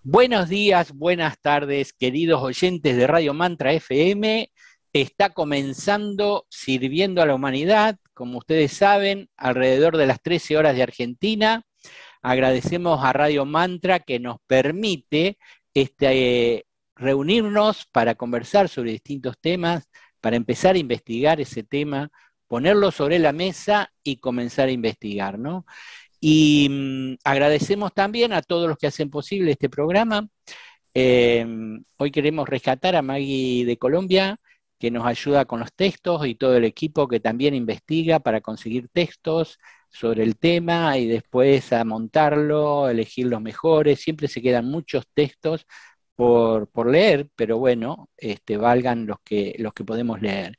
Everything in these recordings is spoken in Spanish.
Buenos días, buenas tardes, queridos oyentes de Radio Mantra FM. Está comenzando Sirviendo a la Humanidad, como ustedes saben, alrededor de las 13 horas de Argentina. Agradecemos a Radio Mantra que nos permite reunirnos para conversar sobre distintos temas, para empezar a investigar ese tema, ponerlo sobre la mesa y comenzar a investigar, ¿no? Y agradecemos también a todos los que hacen posible este programa. Eh, Hoy queremos rescatar a Maggie de Colombia, que nos ayuda con los textos, y todo el equipo que también investiga para conseguir textos sobre el tema y después a montarlo, elegir los mejores. Siempre se quedan muchos textos por leer, pero bueno, valgan los que podemos leer.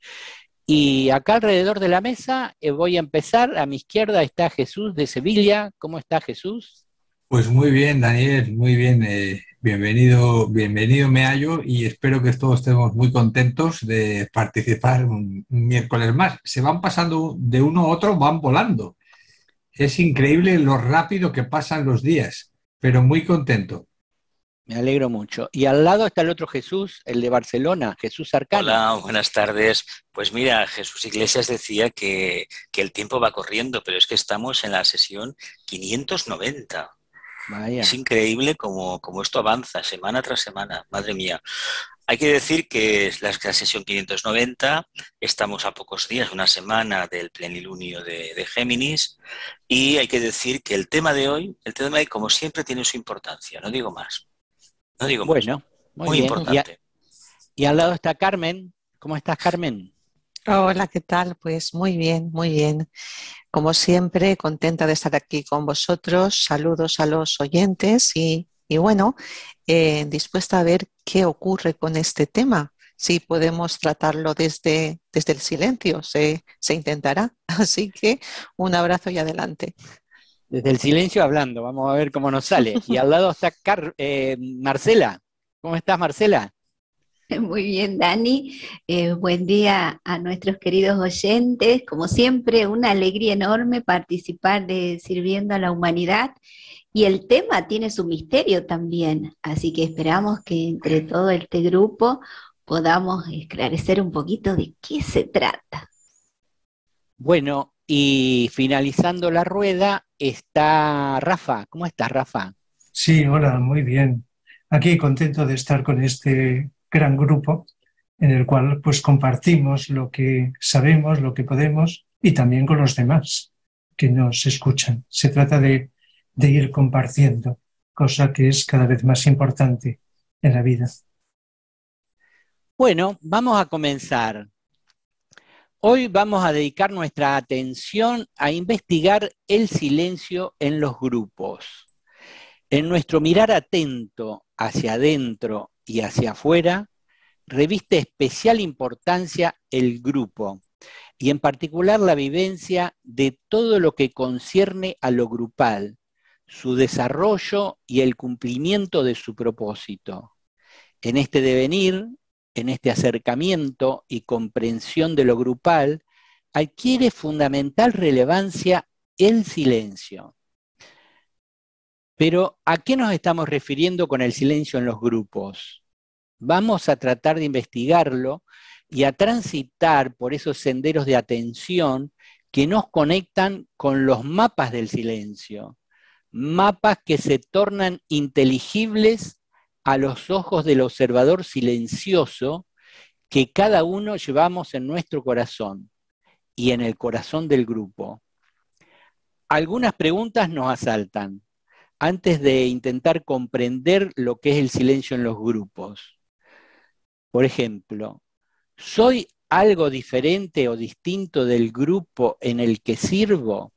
Y acá alrededor de la mesa voy a empezar. A mi izquierda está Jesús de Sevilla. ¿Cómo está Jesús? Pues muy bien, Daniel, muy bien. Bienvenido, bienvenido, me hallo y espero que todos estemos muy contentos de participar un miércoles más. Se van pasando de uno a otro, van volando. Es increíble lo rápido que pasan los días, pero muy contento. Me alegro mucho. Y al lado está el otro Jesús, el de Barcelona, Jesús Arcano. Hola, buenas tardes. Pues mira, Jesús Iglesias decía que el tiempo va corriendo, pero es que estamos en la sesión 590. Es Vaya. increíble cómo esto avanza semana tras semana, madre mía. Hay que decir que es la sesión 590, estamos a pocos días, una semana del plenilunio de Géminis, y hay que decir que el tema de hoy, como siempre, tiene su importancia, no digo más, no digo más, Bueno, muy muy bien. importante. Y al lado está Carmen. ¿Cómo estás, Carmen? Hola, ¿qué tal? Pues muy bien, muy bien. Como siempre, contenta de estar aquí con vosotros. Saludos a los oyentes y bueno, dispuesta a ver qué ocurre con este tema. Si podemos tratarlo desde el silencio, se intentará. Así que un abrazo y adelante. Desde el silencio hablando. Vamos a ver cómo nos sale. Y al lado está Marcela. ¿Cómo estás, Marcela? Muy bien, Dani. Buen día a nuestros queridos oyentes. Como siempre, una alegría enorme participar de Sirviendo a la Humanidad. Y el tema tiene su misterio también. Así que esperamos que entre todo este grupo podamos esclarecer un poquito de qué se trata. Bueno, y finalizando la rueda está Rafa. ¿Cómo estás, Rafa? Sí, hola, muy bien. Aquí contento de estar con este gran grupo en el cual pues compartimos lo que sabemos, lo que podemos y también con los demás que nos escuchan. Se trata de ir compartiendo, cosa que es cada vez más importante en la vida. Bueno, vamos a comenzar. Hoy vamos a dedicar nuestra atención a investigar el silencio en los grupos. En nuestro mirar atento hacia adentro y hacia afuera, reviste especial importancia el grupo y en particular la vivencia de todo lo que concierne a lo grupal, su desarrollo y el cumplimiento de su propósito. En este devenir, en este acercamiento y comprensión de lo grupal, adquiere fundamental relevancia el silencio. Pero, ¿a qué nos estamos refiriendo con el silencio en los grupos? Vamos a tratar de investigarlo y a transitar por esos senderos de atención que nos conectan con los mapas del silencio, mapas que se tornan inteligibles a los ojos del observador silencioso que cada uno llevamos en nuestro corazón y en el corazón del grupo. Algunas preguntas nos asaltan antes de intentar comprender lo que es el silencio en los grupos. Por ejemplo, ¿soy algo diferente o distinto del grupo en el que sirvo?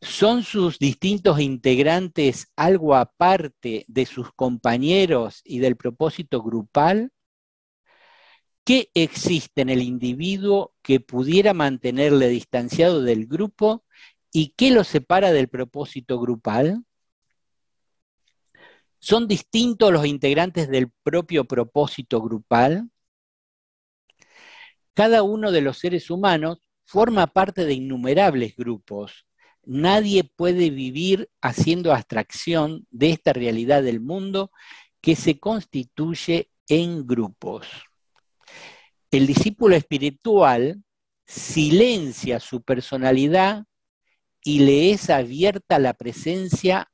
¿Son sus distintos integrantes algo aparte de sus compañeros y del propósito grupal? ¿Qué existe en el individuo que pudiera mantenerle distanciado del grupo y qué lo separa del propósito grupal? ¿Son distintos los integrantes del propio propósito grupal? Cada uno de los seres humanos forma parte de innumerables grupos, Nadie puede vivir haciendo abstracción de esta realidad del mundo que se constituye en grupos. El discípulo espiritual silencia su personalidad y le es abierta la presencia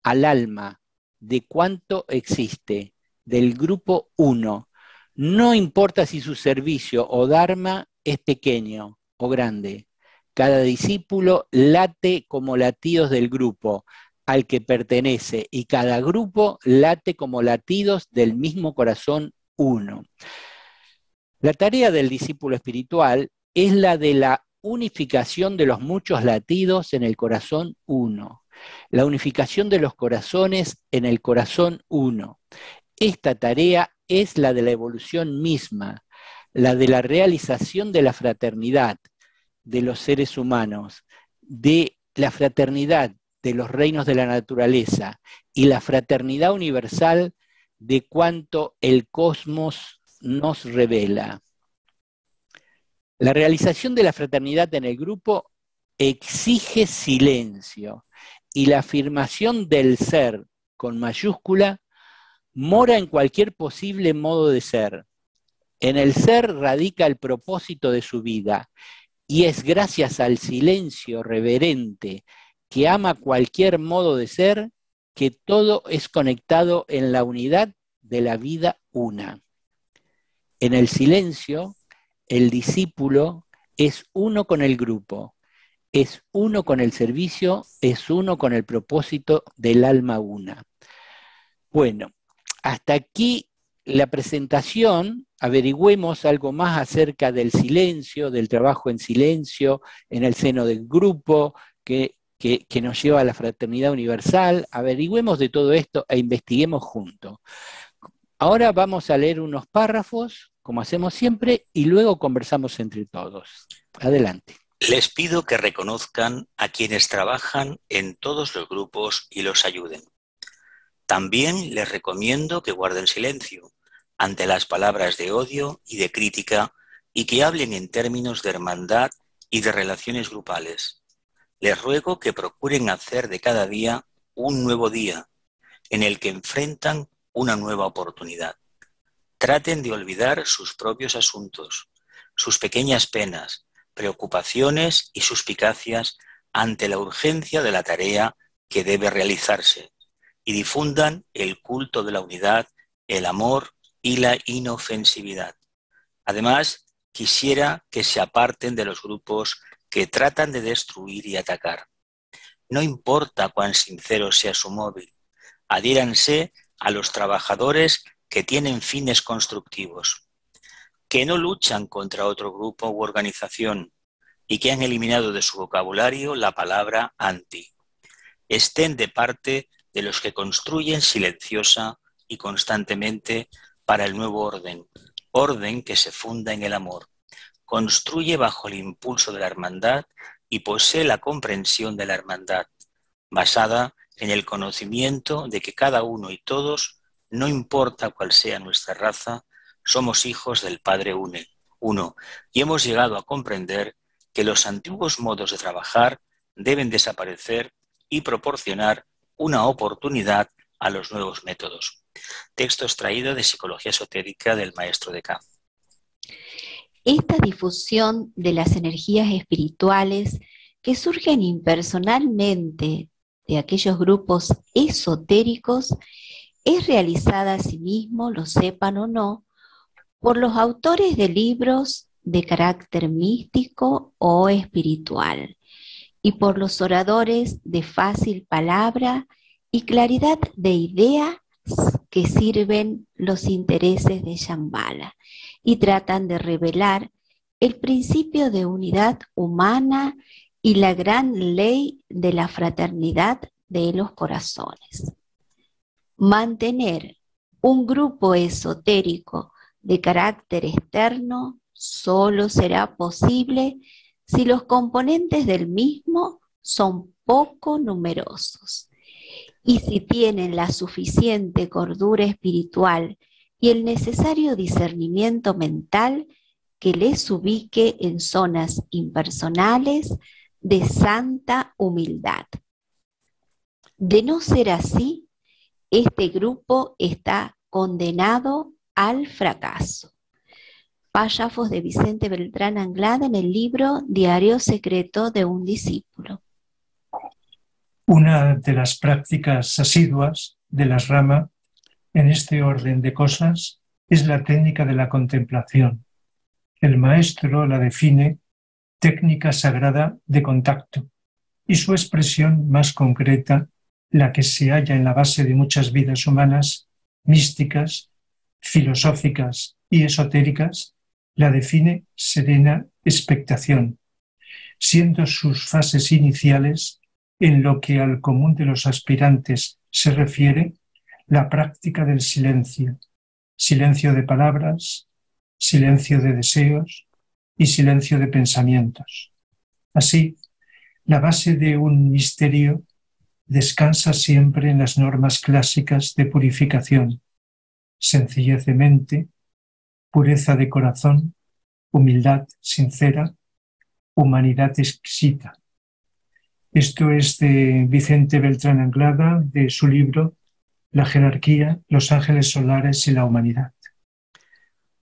al alma de cuánto existe, del grupo uno. No importa si su servicio o dharma es pequeño o grande. Cada discípulo late como latidos del grupo al que pertenece y cada grupo late como latidos del mismo corazón uno. La tarea del discípulo espiritual es la de la unificación de los muchos latidos en el corazón uno, la unificación de los corazones en el corazón uno. Esta tarea es la de la evolución misma, la de la realización de la fraternidad de los seres humanos, de la fraternidad de los reinos de la naturaleza y la fraternidad universal de cuanto el cosmos nos revela. La realización de la fraternidad en el grupo exige silencio y la afirmación del ser con mayúscula mora en cualquier posible modo de ser. En el ser radica el propósito de su vida y es gracias al silencio reverente que ama cualquier modo de ser que todo es conectado en la unidad de la vida una. En el silencio, el discípulo es uno con el grupo, es uno con el servicio, es uno con el propósito del alma una. Bueno, hasta aquí la presentación. Averigüemos algo más acerca del silencio, del trabajo en silencio, en el seno del grupo, que nos lleva a la fraternidad universal. Averigüemos de todo esto e investiguemos juntos. Ahora vamos a leer unos párrafos, como hacemos siempre, y luego conversamos entre todos. Adelante. Les pido que reconozcan a quienes trabajan en todos los grupos y los ayuden. También les recomiendo que guarden silencio ante las palabras de odio y de crítica y que hablen en términos de hermandad y de relaciones grupales. Les ruego que procuren hacer de cada día un nuevo día en el que enfrentan una nueva oportunidad. Traten de olvidar sus propios asuntos, sus pequeñas penas, preocupaciones y suspicacias ante la urgencia de la tarea que debe realizarse y difundan el culto de la unidad, el amor y la inofensividad. Además, quisiera que se aparten de los grupos que tratan de destruir y atacar. No importa cuán sincero sea su móvil, adhiéranse a los trabajadores que tienen fines constructivos, que no luchan contra otro grupo u organización y que han eliminado de su vocabulario la palabra anti. Estén de parte de los que construyen silenciosa y constantemente para el nuevo orden, orden que se funda en el amor, construye bajo el impulso de la hermandad y posee la comprensión de la hermandad, basada en el conocimiento de que cada uno y todos, no importa cuál sea nuestra raza, somos hijos del Padre uno, y hemos llegado a comprender que los antiguos modos de trabajar deben desaparecer y proporcionar una oportunidad a los nuevos métodos. Texto extraído de Psicología Esotérica del Maestro de K. Esta difusión de las energías espirituales que surgen impersonalmente de aquellos grupos esotéricos es realizada asimismo, lo sepan o no, por los autores de libros de carácter místico o espiritual y por los oradores de fácil palabra y claridad de idea que sirven los intereses de Shambhala y tratan de revelar el principio de unidad humana y la gran ley de la fraternidad de los corazones. Mantener un grupo esotérico de carácter externo solo será posible si los componentes del mismo son poco numerosos y si tienen la suficiente cordura espiritual y el necesario discernimiento mental que les ubique en zonas impersonales de santa humildad. De no ser así, este grupo está condenado al fracaso. Párrafos de Vicente Beltrán Anglada en el libro Diario Secreto de un Discípulo. Una de las prácticas asiduas de las Rama en este orden de cosas es la técnica de la contemplación. El maestro la define técnica sagrada de contacto y su expresión más concreta, la que se halla en la base de muchas vidas humanas, místicas, filosóficas y esotéricas, la define serena expectación, siendo sus fases iniciales, en lo que al común de los aspirantes se refiere, la práctica del silencio, silencio de palabras, silencio de deseos y silencio de pensamientos. Así, la base de un misterio descansa siempre en las normas clásicas de purificación, sencillez de mente, pureza de corazón, humildad sincera, humanidad exquisita. Esto es de Vicente Beltrán Anglada, de su libro La jerarquía, los ángeles solares y la humanidad.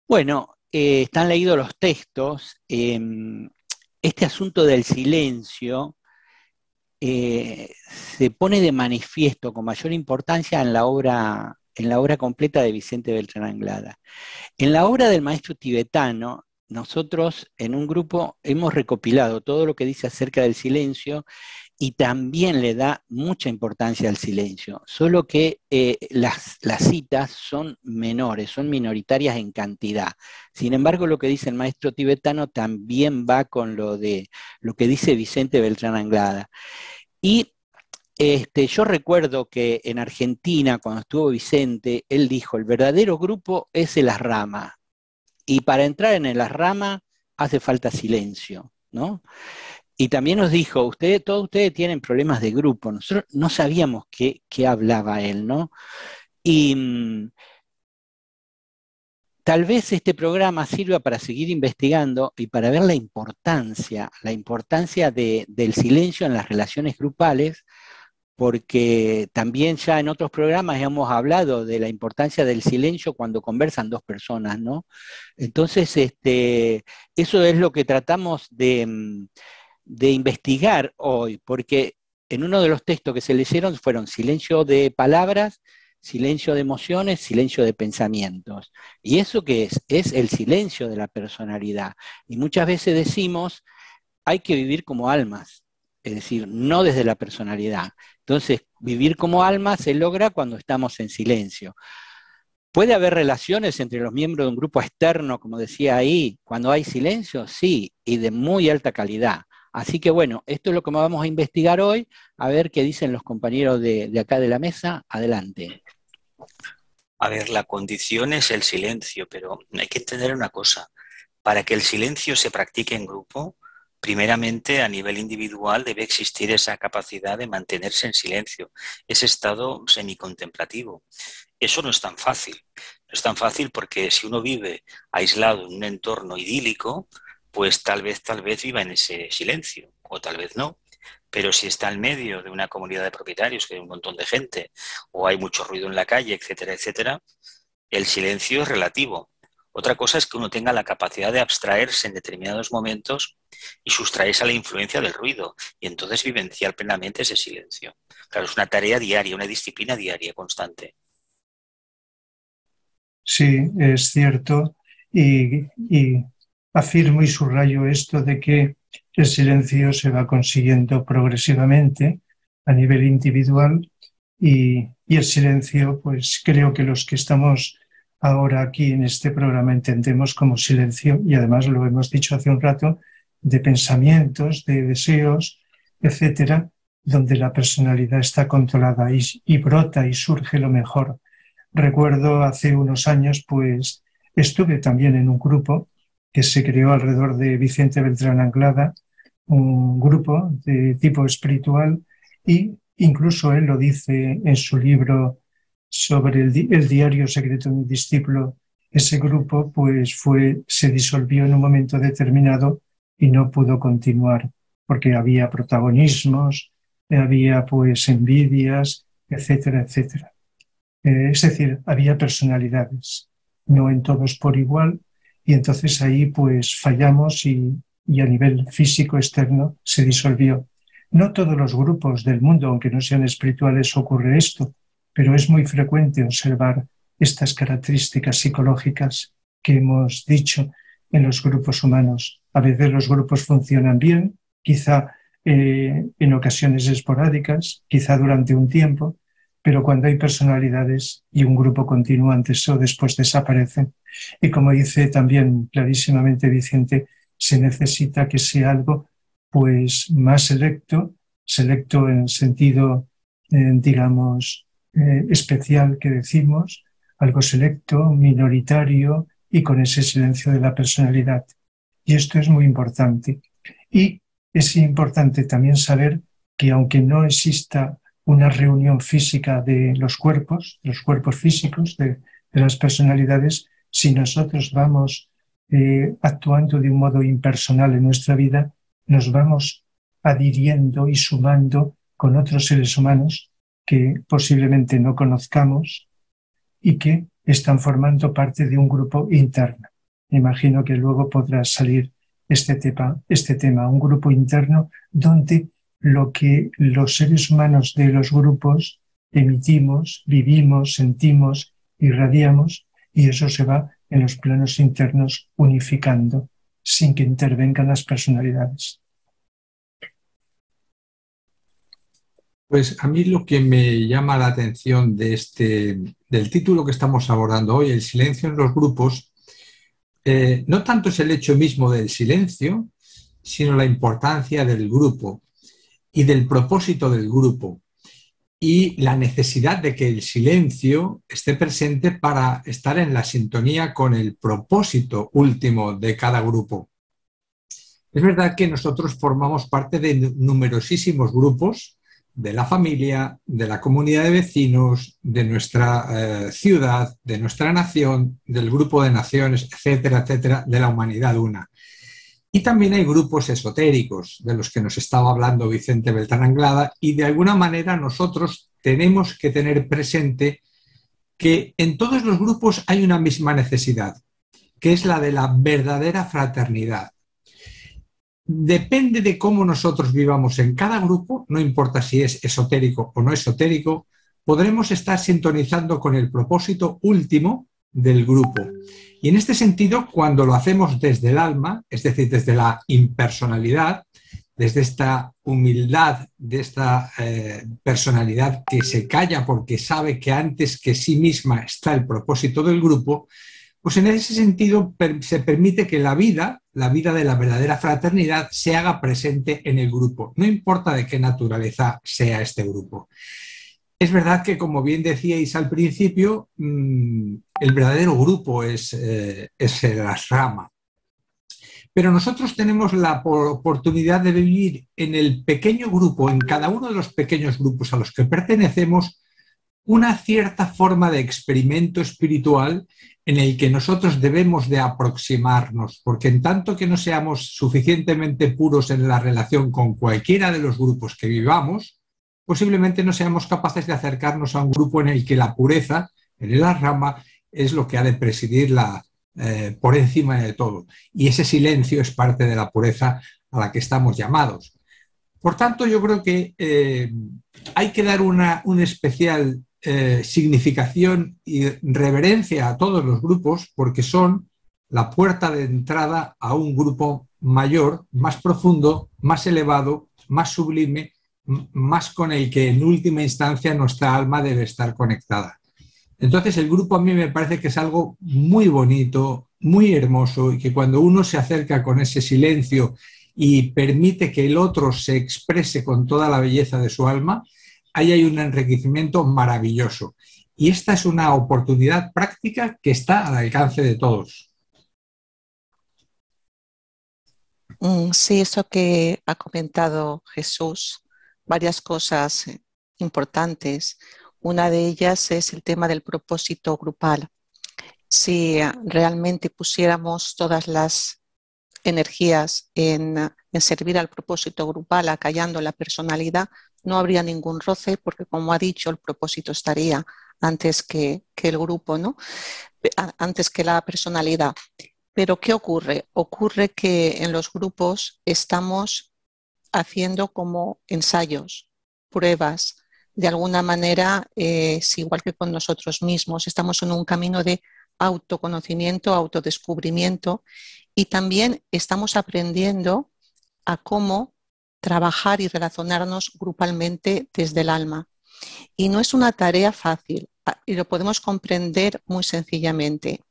Bueno, están leídos los textos. Este asunto del silencio se pone de manifiesto con mayor importancia en la obra completa de Vicente Beltrán Anglada. En la obra del maestro tibetano, nosotros en un grupo hemos recopilado todo lo que dice acerca del silencio y también le da mucha importancia al silencio, solo que las citas son menores, son minoritarias en cantidad. Sin embargo, lo que dice el maestro tibetano también va con lo que dice Vicente Beltrán Anglada. Y yo recuerdo que en Argentina, cuando estuvo Vicente, él dijo, el verdadero grupo es en las ramas, y para entrar en las ramas hace falta silencio, ¿no? Y también nos dijo, todos ustedes tienen problemas de grupo. Nosotros no sabíamos qué hablaba él, ¿no? Y tal vez este programa sirva para seguir investigando y para ver la importancia del silencio en las relaciones grupales, porque también ya en otros programas hemos hablado de la importancia del silencio cuando conversan dos personas, ¿no? Entonces, eso es lo que tratamos de investigar hoy, porque en uno de los textos que se leyeron fueron silencio de palabras, silencio de emociones, silencio de pensamientos. ¿Y eso qué es? Es el silencio de la personalidad. Y muchas veces decimos, hay que vivir como almas, es decir, no desde la personalidad. Entonces, vivir como alma se logra cuando estamos en silencio. ¿Puede haber relaciones entre los miembros de un grupo externo, como decía ahí, cuando hay silencio? Sí, y de muy alta calidad. Así que bueno, esto es lo que vamos a investigar hoy, a ver qué dicen los compañeros de acá de la mesa. Adelante. A ver, la condición es el silencio, pero hay que entender una cosa. Para que el silencio se practique en grupo, primeramente a nivel individual debe existir esa capacidad de mantenerse en silencio, ese estado semicontemplativo. Eso no es tan fácil. No es tan fácil porque si uno vive aislado en un entorno idílico, pues tal vez viva en ese silencio, o tal vez no. Pero si está en medio de una comunidad de propietarios, que hay un montón de gente, o hay mucho ruido en la calle, etcétera, etcétera, el silencio es relativo. Otra cosa es que uno tenga la capacidad de abstraerse en determinados momentos y sustraerse a la influencia del ruido, y entonces vivenciar plenamente ese silencio. Claro, es una tarea diaria, una disciplina diaria, constante. Sí, es cierto, y afirmo y subrayo esto de que el silencio se va consiguiendo progresivamente a nivel individual y el silencio, pues creo que los que estamos ahora aquí en este programa entendemos como silencio, y además lo hemos dicho hace un rato, de pensamientos, de deseos, etcétera, donde la personalidad está controlada y brota y surge lo mejor. Recuerdo hace unos años, pues estuve también en un grupo que se creó alrededor de Vicente Beltrán Anglada, un grupo de tipo espiritual, y incluso él lo dice en su libro sobre el diario secreto de un discípulo. Ese grupo pues se disolvió en un momento determinado y no pudo continuar porque había protagonismos, había pues envidias, etcétera, etcétera. Es decir, había personalidades, no en todos por igual, y entonces ahí pues fallamos y a nivel físico externo se disolvió. No todos los grupos del mundo, aunque no sean espirituales, ocurre esto, pero es muy frecuente observar estas características psicológicas que hemos dicho en los grupos humanos. A veces los grupos funcionan bien, quizá en ocasiones esporádicas, quizá durante un tiempo, pero cuando hay personalidades y un grupo continúa antes o después desaparecen. Y como dice también clarísimamente Vicente, se necesita que sea algo pues más selecto en el sentido, digamos, especial que decimos, algo selecto, minoritario y con ese silencio de la personalidad. Y esto es muy importante. Y es importante también saber que aunque no exista una reunión física de los cuerpos físicos de las personalidades, si nosotros vamos actuando de un modo impersonal en nuestra vida, nos vamos adhiriendo y sumando con otros seres humanos que posiblemente no conozcamos y que están formando parte de un grupo interno. Me imagino que luego podrá salir este tema, un grupo interno donde lo que los seres humanos de los grupos emitimos, vivimos, sentimos, irradiamos, y eso se va en los planos internos unificando sin que intervengan las personalidades. Pues a mí lo que me llama la atención del título que estamos abordando hoy, el silencio en los grupos, no tanto es el hecho mismo del silencio, sino la importancia del grupo y del propósito del grupo y la necesidad de que el silencio esté presente para estar en la sintonía con el propósito último de cada grupo. Es verdad que nosotros formamos parte de numerosísimos grupos de la familia, de la comunidad de vecinos, de nuestra ciudad, de nuestra nación, del grupo de naciones, etcétera, etcétera, de la humanidad una. Y también hay grupos esotéricos, de los que nos estaba hablando Vicente Beltrán Anglada, y de alguna manera nosotros tenemos que tener presente que en todos los grupos hay una misma necesidad, que es la de la verdadera fraternidad. Depende de cómo nosotros vivamos en cada grupo, no importa si es esotérico o no esotérico, podremos estar sintonizando con el propósito último del grupo. Y en este sentido, cuando lo hacemos desde el alma, es decir, desde la impersonalidad, desde esta humildad, de esta personalidad que se calla porque sabe que antes que sí misma está el propósito del grupo, pues en ese sentido se permite que la vida de la verdadera fraternidad se haga presente en el grupo, no importa de qué naturaleza sea este grupo. Es verdad que, como bien decíais al principio, el verdadero grupo es la rama. Pero nosotros tenemos la oportunidad de vivir en el pequeño grupo, en cada uno de los pequeños grupos a los que pertenecemos, una cierta forma de experimento espiritual en el que nosotros debemos de aproximarnos, porque en tanto que no seamos suficientemente puros en la relación con cualquiera de los grupos que vivamos, posiblemente no seamos capaces de acercarnos a un grupo en el que la pureza, en el rama, es lo que ha de presidir por encima de todo. Y ese silencio es parte de la pureza a la que estamos llamados. Por tanto, yo creo que hay que dar una especial significación y reverencia a todos los grupos, porque son la puerta de entrada a un grupo mayor, más profundo, más elevado, más sublime, más con el que en última instancia nuestra alma debe estar conectada. Entonces el grupo a mí me parece que es algo muy bonito, muy hermoso, y que cuando uno se acerca con ese silencio y permite que el otro se exprese con toda la belleza de su alma, ahí hay un enriquecimiento maravilloso. Y esta es una oportunidad práctica que está al alcance de todos. Sí, eso que ha comentado Jesús, varias cosas importantes. Una de ellas es el tema del propósito grupal. Si realmente pusiéramos todas las energías en servir al propósito grupal, acallando la personalidad, no habría ningún roce porque, como ha dicho, el propósito estaría antes que el grupo, ¿no? Antes que la personalidad. Pero ¿qué ocurre? Ocurre que en los grupos estamos haciendo como ensayos, pruebas. De alguna manera es igual que con nosotros mismos. Estamos en un camino de autoconocimiento, autodescubrimiento, y también estamos aprendiendo a cómo trabajar y relacionarnos grupalmente desde el alma. Y no es una tarea fácil, y lo podemos comprender muy sencillamente.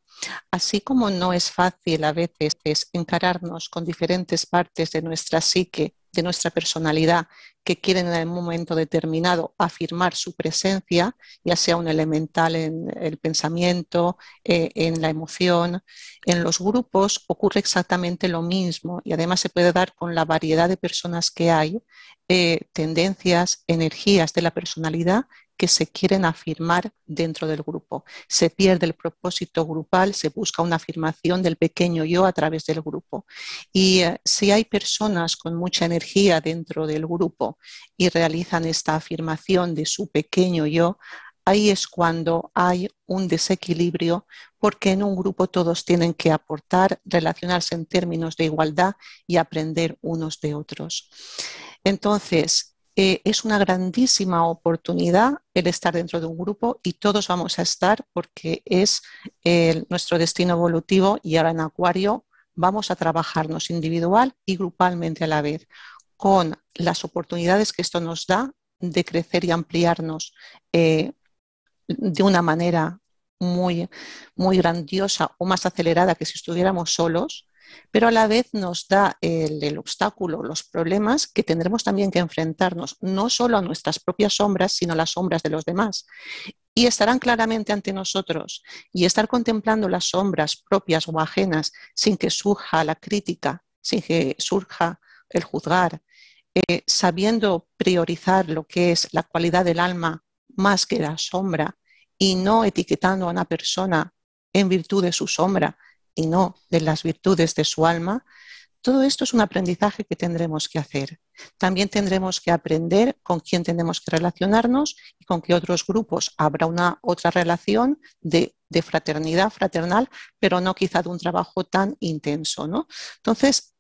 Así como no es fácil a veces encararnos con diferentes partes de nuestra psique, de nuestra personalidad, que quieren en un momento determinado afirmar su presencia, ya sea un elemental en el pensamiento, en la emoción, en los grupos ocurre exactamente lo mismo, y además se puede dar con la variedad de personas que hay, tendencias, energías de la personalidad que se quieren afirmar dentro del grupo. Se pierde el propósito grupal, se busca una afirmación del pequeño yo a través del grupo. Y si hay personas con mucha energía dentro del grupo y realizan esta afirmación de su pequeño yo, ahí es cuando hay un desequilibrio, porque en un grupo todos tienen que aportar, relacionarse en términos de igualdad y aprender unos de otros. Entonces, es una grandísima oportunidad el estar dentro de un grupo, y todos vamos a estar porque es nuestro destino evolutivo, y ahora en Acuario vamos a trabajarnos individual y grupalmente a la vez, con las oportunidades que esto nos da de crecer y ampliarnos de una manera muy, muy grandiosa o más acelerada que si estuviéramos solos, pero a la vez nos da el obstáculo, los problemas que tendremos también que enfrentarnos, no solo a nuestras propias sombras, sino a las sombras de los demás. Y estarán claramente ante nosotros, y estar contemplando las sombras propias o ajenas sin que surja la crítica, sin que surja el juzgar, sabiendo priorizar lo que es la cualidad del alma más que la sombra, y no etiquetando a una persona en virtud de su sombra y no de las virtudes de su alma. Todo esto es un aprendizaje que tendremos que hacer. También tendremos que aprender con quién tenemos que relacionarnos y con qué otros grupos. Habrá una otra relación de fraternidad, fraternal, pero no quizá de un trabajo tan intenso, ¿no? Entonces,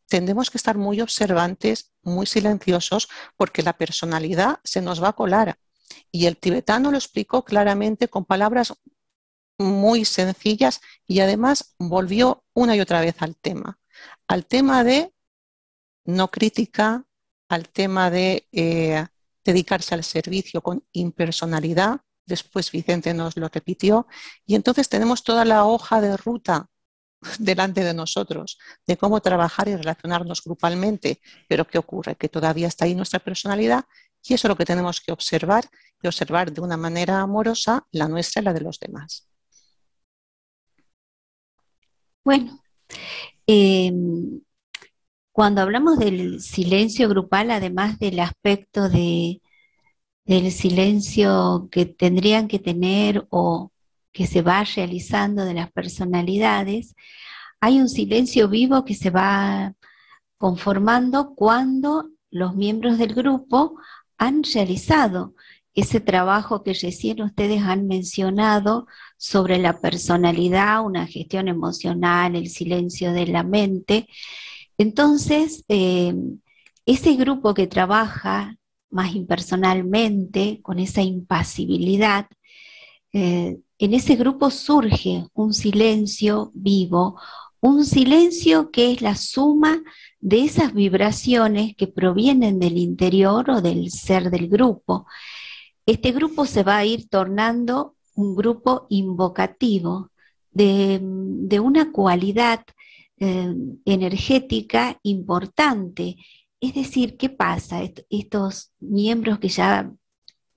tendremos que estar muy observantes, muy silenciosos, porque la personalidad se nos va a colar. Y el tibetano lo explicó claramente con palabras muy sencillas, y además volvió una y otra vez al tema de no crítica, al tema de dedicarse al servicio con impersonalidad. Después Vicente nos lo repitió, y entonces tenemos toda la hoja de ruta delante de nosotros de cómo trabajar y relacionarnos grupalmente. Pero ¿qué ocurre? Que todavía está ahí nuestra personalidad, y eso es lo que tenemos que observar, y observar de una manera amorosa la nuestra y la de los demás. Bueno, cuando hablamos del silencio grupal, además del aspecto del silencio que tendrían que tener o que se va realizando de las personalidades, hay un silencio vivo que se va conformando cuando los miembros del grupo han realizado ese trabajo que recién ustedes han mencionado sobre la personalidad, una gestión emocional, el silencio de la mente. Entonces, ese grupo que trabaja más impersonalmente, con esa impasibilidad, en ese grupo surge un silencio vivo, un silencio que es la suma de esas vibraciones que provienen del interior o del ser del grupo. Este grupo se va a ir tornando un grupo invocativo de una cualidad energética importante. Es decir, ¿qué pasa? Estos miembros que ya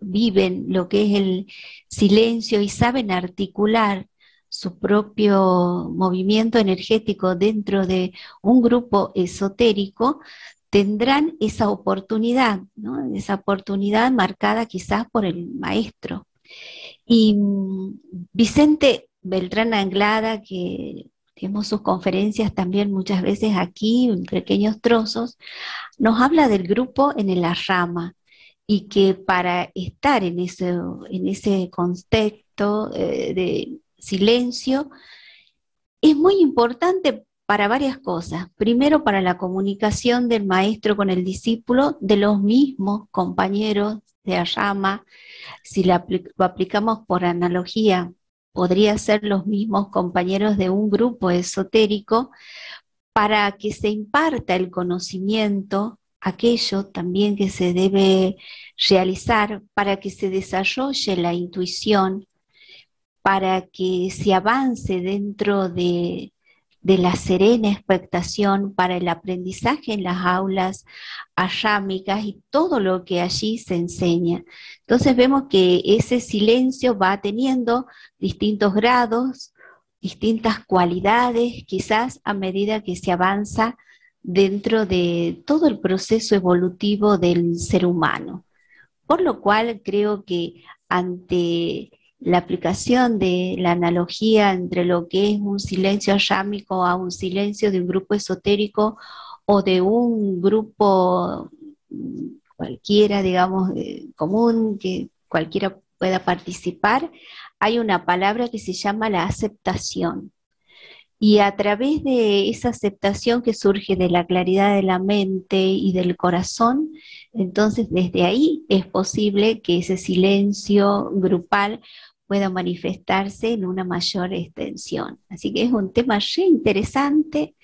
viven lo que es el silencio y saben articular su propio movimiento energético dentro de un grupo esotérico, tendrán esa oportunidad, ¿no? Esa oportunidad marcada quizás por el maestro. Y Vicente Beltrán Anglada, que vemos sus conferencias también muchas veces aquí, en pequeños trozos, nos habla del grupo en el Rama y que para estar en ese contexto de silencio es muy importante para varias cosas. Primero, para la comunicación del maestro con el discípulo, de los mismos compañeros de Ashama. Si lo aplicamos por analogía, podría ser los mismos compañeros de un grupo esotérico, para que se imparta el conocimiento, aquello también que se debe realizar, para que se desarrolle la intuición, para que se avance dentro de la serena expectación para el aprendizaje en las aulas ashámicas y todo lo que allí se enseña. Entonces vemos que ese silencio va teniendo distintos grados, distintas cualidades, quizás a medida que se avanza dentro de todo el proceso evolutivo del ser humano. Por lo cual creo que ante la aplicación de la analogía entre lo que es un silencio ashámico a un silencio de un grupo esotérico o de un grupo cualquiera, digamos, común, que cualquiera pueda participar, hay una palabra que se llama la aceptación. Y a través de esa aceptación que surge de la claridad de la mente y del corazón, entonces desde ahí es posible que ese silencio grupal pueda manifestarse en una mayor extensión. Así que es un tema re interesante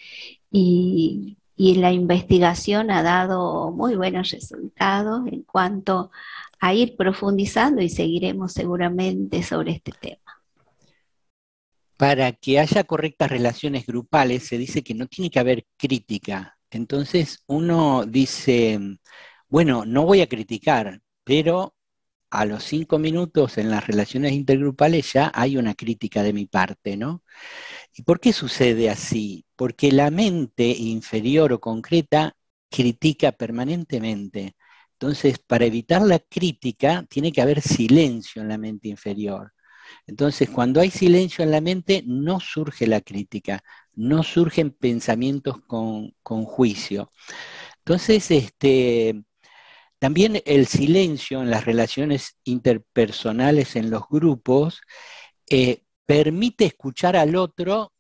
y la investigación ha dado muy buenos resultados en cuanto a ir profundizando y seguiremos seguramente sobre este tema. Para que haya correctas relaciones grupales se dice que no tiene que haber crítica. Entonces uno dice, bueno, no voy a criticar, pero a los 5 minutos en las relaciones intergrupales ya hay una crítica de mi parte, ¿no? ¿Y por qué sucede así? Porque la mente inferior o concreta critica permanentemente. Entonces, para evitar la crítica, tiene que haber silencio en la mente inferior. Entonces, cuando hay silencio en la mente, no surge la crítica, no surgen pensamientos con juicio. Entonces, también el silencio en las relaciones interpersonales en los grupos permite escuchar al otro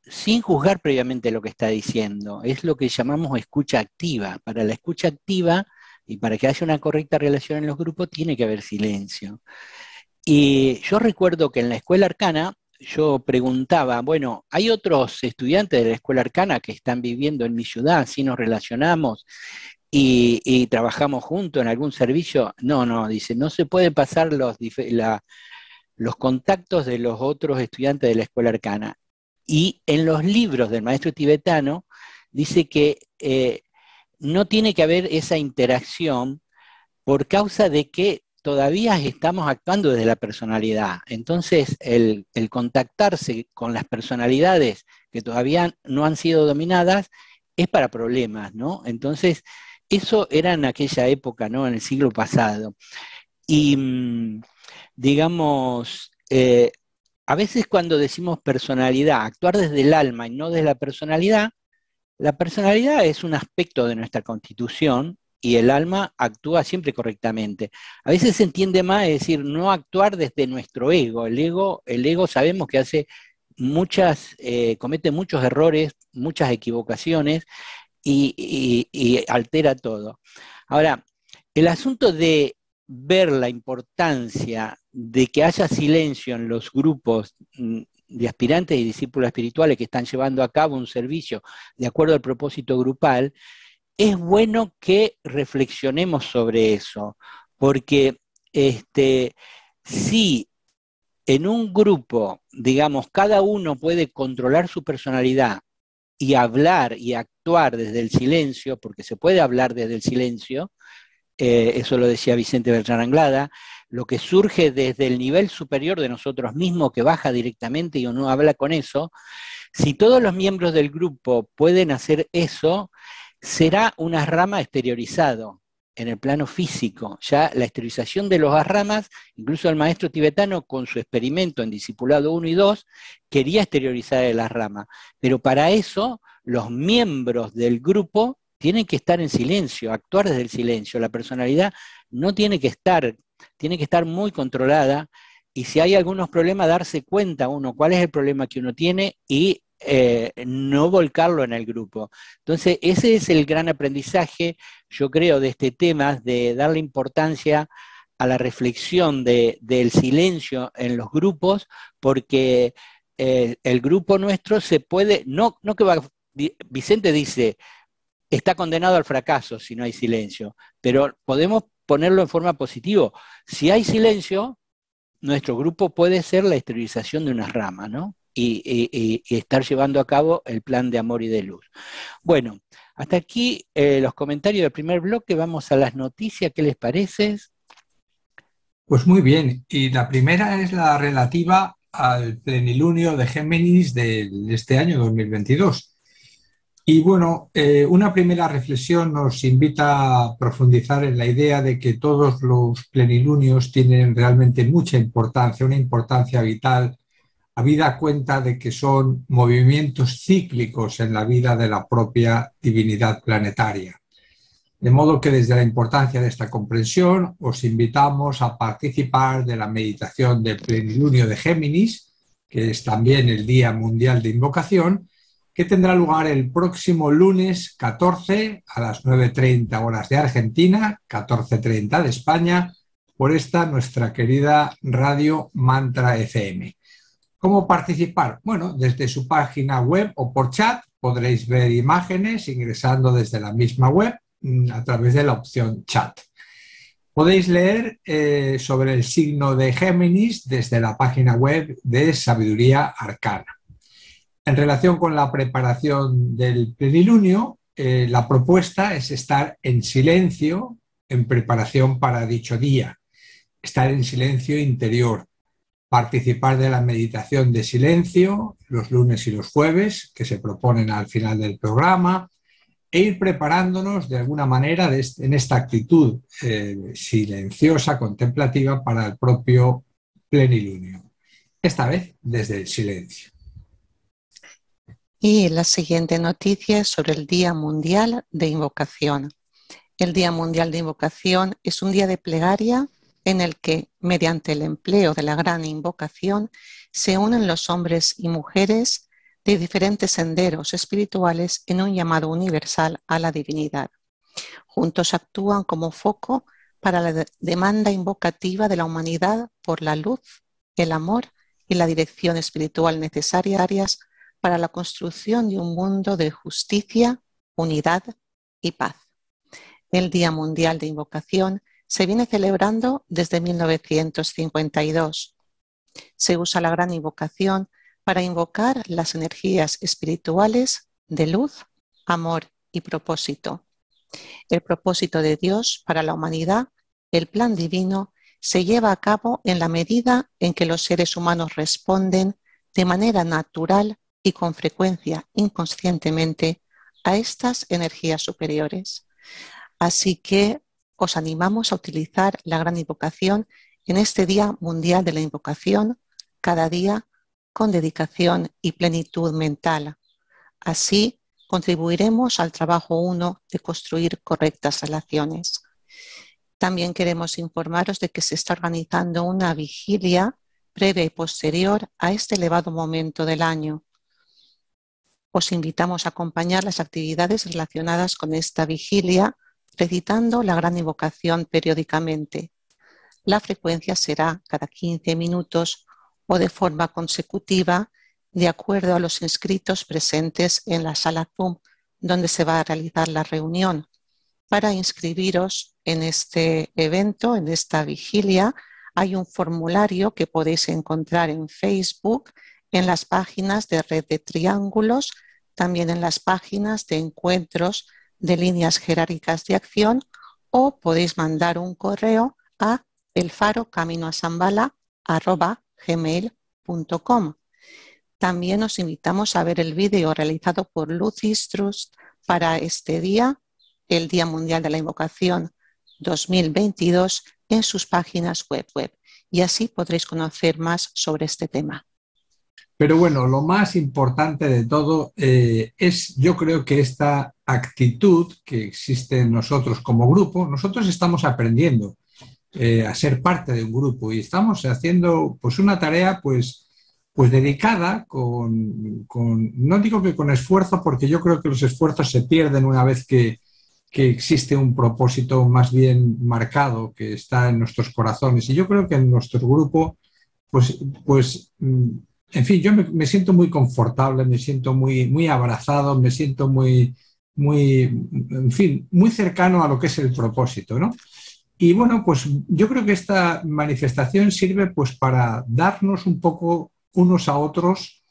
sin juzgar previamente lo que está diciendo. Es lo que llamamos escucha activa. Para la escucha activa y para que haya una correcta relación en los grupos, tiene que haber silencio. Y yo recuerdo que en la Escuela Arcana yo preguntaba, bueno, ¿hay otros estudiantes de la Escuela Arcana que están viviendo en mi ciudad? ¿Si nos relacionamos y trabajamos juntos en algún servicio? No, dice, no se puede pasar los contactos de los otros estudiantes de la Escuela Arcana. Y en los libros del maestro tibetano dice que no tiene que haber esa interacción por causa de que todavía estamos actuando desde la personalidad. Entonces, el contactarse con las personalidades que todavía no han sido dominadas es para problemas, ¿no? Entonces, eso era en aquella época, ¿no? En el siglo pasado. Y, digamos, a veces cuando decimos personalidad, actuar desde el alma y no desde la personalidad es un aspecto de nuestra constitución, y el alma actúa siempre correctamente. A veces se entiende más, es decir, no actuar desde nuestro ego. El ego sabemos que comete muchos errores, muchas equivocaciones y altera todo. Ahora, el asunto de ver la importancia de que haya silencio en los grupos de aspirantes y discípulos espirituales que están llevando a cabo un servicio de acuerdo al propósito grupal, es bueno que reflexionemos sobre eso, porque si en un grupo, digamos, cada uno puede controlar su personalidad y hablar y actuar desde el silencio, porque se puede hablar desde el silencio, eso lo decía Vicente Beltrán Anglada, lo que surge desde el nivel superior de nosotros mismos, que baja directamente y uno habla con eso, si todos los miembros del grupo pueden hacer eso, será una rama exteriorizado. en el plano físico. Ya la esterilización de los Asramas, incluso el maestro tibetano con su experimento en Discipulado 1 y 2, quería esterilizar el Asrama. Pero para eso los miembros del grupo tienen que estar en silencio, actuar desde el silencio. La personalidad no tiene que estar muy controlada, y si hay algunos problemas, darse cuenta uno cuál es el problema que uno tiene y no volcarlo en el grupo. Entonces, ese es el gran aprendizaje, yo creo, de este tema, de darle importancia a la reflexión del silencio en los grupos, porque el grupo nuestro se puede, Vicente dice, está condenado al fracaso si no hay silencio, pero podemos ponerlo en forma positiva. Si hay silencio, nuestro grupo puede ser la esterilización de unas ramas, ¿no? Y estar llevando a cabo el plan de amor y de luz. Bueno, hasta aquí los comentarios del primer bloque. Vamos a las noticias. ¿Qué les parece? Pues muy bien. Y la primera es la relativa al plenilunio de Géminis de este año 2022. Y bueno, una primera reflexión nos invita a profundizar en la idea de que todos los plenilunios tienen realmente mucha importancia, una importancia vital, habida cuenta de que son movimientos cíclicos en la vida de la propia divinidad planetaria. De modo que desde la importancia de esta comprensión os invitamos a participar de la meditación del plenilunio de Géminis, que es también el Día Mundial de Invocación, que tendrá lugar el próximo lunes 14 a las 9:30 horas de Argentina, 14:30 de España, por esta nuestra querida radio Mantra FM. ¿Cómo participar? Bueno, desde su página web o por chat podréis ver imágenes ingresando desde la misma web a través de la opción chat. Podéis leer sobre el signo de Géminis desde la página web de Sabiduría Arcana. En relación con la preparación del plenilunio, la propuesta es estar en silencio en preparación para dicho día, estar en silencio interior, participar de la meditación de silencio los lunes y los jueves que se proponen al final del programa e ir preparándonos de alguna manera en esta actitud silenciosa, contemplativa para el propio plenilunio, esta vez desde el silencio. Y la siguiente noticia es sobre el Día Mundial de Invocación. El Día Mundial de Invocación es un día de plegaria en el que, mediante el empleo de la gran invocación, se unen los hombres y mujeres de diferentes senderos espirituales en un llamado universal a la divinidad. Juntos actúan como foco para la demanda invocativa de la humanidad por la luz, el amor y la dirección espiritual necesarias para la construcción de un mundo de justicia, unidad y paz. El Día Mundial de Invocación se viene celebrando desde 1952. Se usa la gran invocación para invocar las energías espirituales de luz, amor y propósito. El propósito de Dios para la humanidad, el plan divino, se lleva a cabo en la medida en que los seres humanos responden de manera natural y con frecuencia inconscientemente a estas energías superiores. Así que os animamos a utilizar la gran invocación en este Día Mundial de la Invocación, cada día con dedicación y plenitud mental. Así contribuiremos al trabajo uno de construir correctas relaciones. También queremos informaros de que se está organizando una vigilia previa y posterior a este elevado momento del año. Os invitamos a acompañar las actividades relacionadas con esta vigilia recitando la gran invocación periódicamente. La frecuencia será cada 15 minutos o de forma consecutiva de acuerdo a los inscritos presentes en la sala Zoom donde se va a realizar la reunión. Para inscribiros en este evento, en esta vigilia, hay un formulario que podéis encontrar en Facebook, en las páginas de Red de Triángulos, también en las páginas de encuentros de líneas jerárquicas de acción, o podéis mandar un correo a elfarocaminoasambala@gmail.com. También os invitamos a ver el vídeo realizado por Lucis Trust para este día, el Día Mundial de la Invocación 2022 en sus páginas web. Y así podréis conocer más sobre este tema. Pero bueno, lo más importante de todo es, yo creo que esta actitud que existe en nosotros como grupo, nosotros estamos aprendiendo a ser parte de un grupo y estamos haciendo pues una tarea pues dedicada no digo que con esfuerzo, porque yo creo que los esfuerzos se pierden una vez que existe un propósito más bien marcado que está en nuestros corazones. Y yo creo que en nuestro grupo, en fin, yo me siento muy confortable, me siento muy abrazado, me siento en fin, muy cercano a lo que es el propósito, ¿no? Y bueno, pues yo creo que esta manifestación sirve pues para darnos un poco unos a otros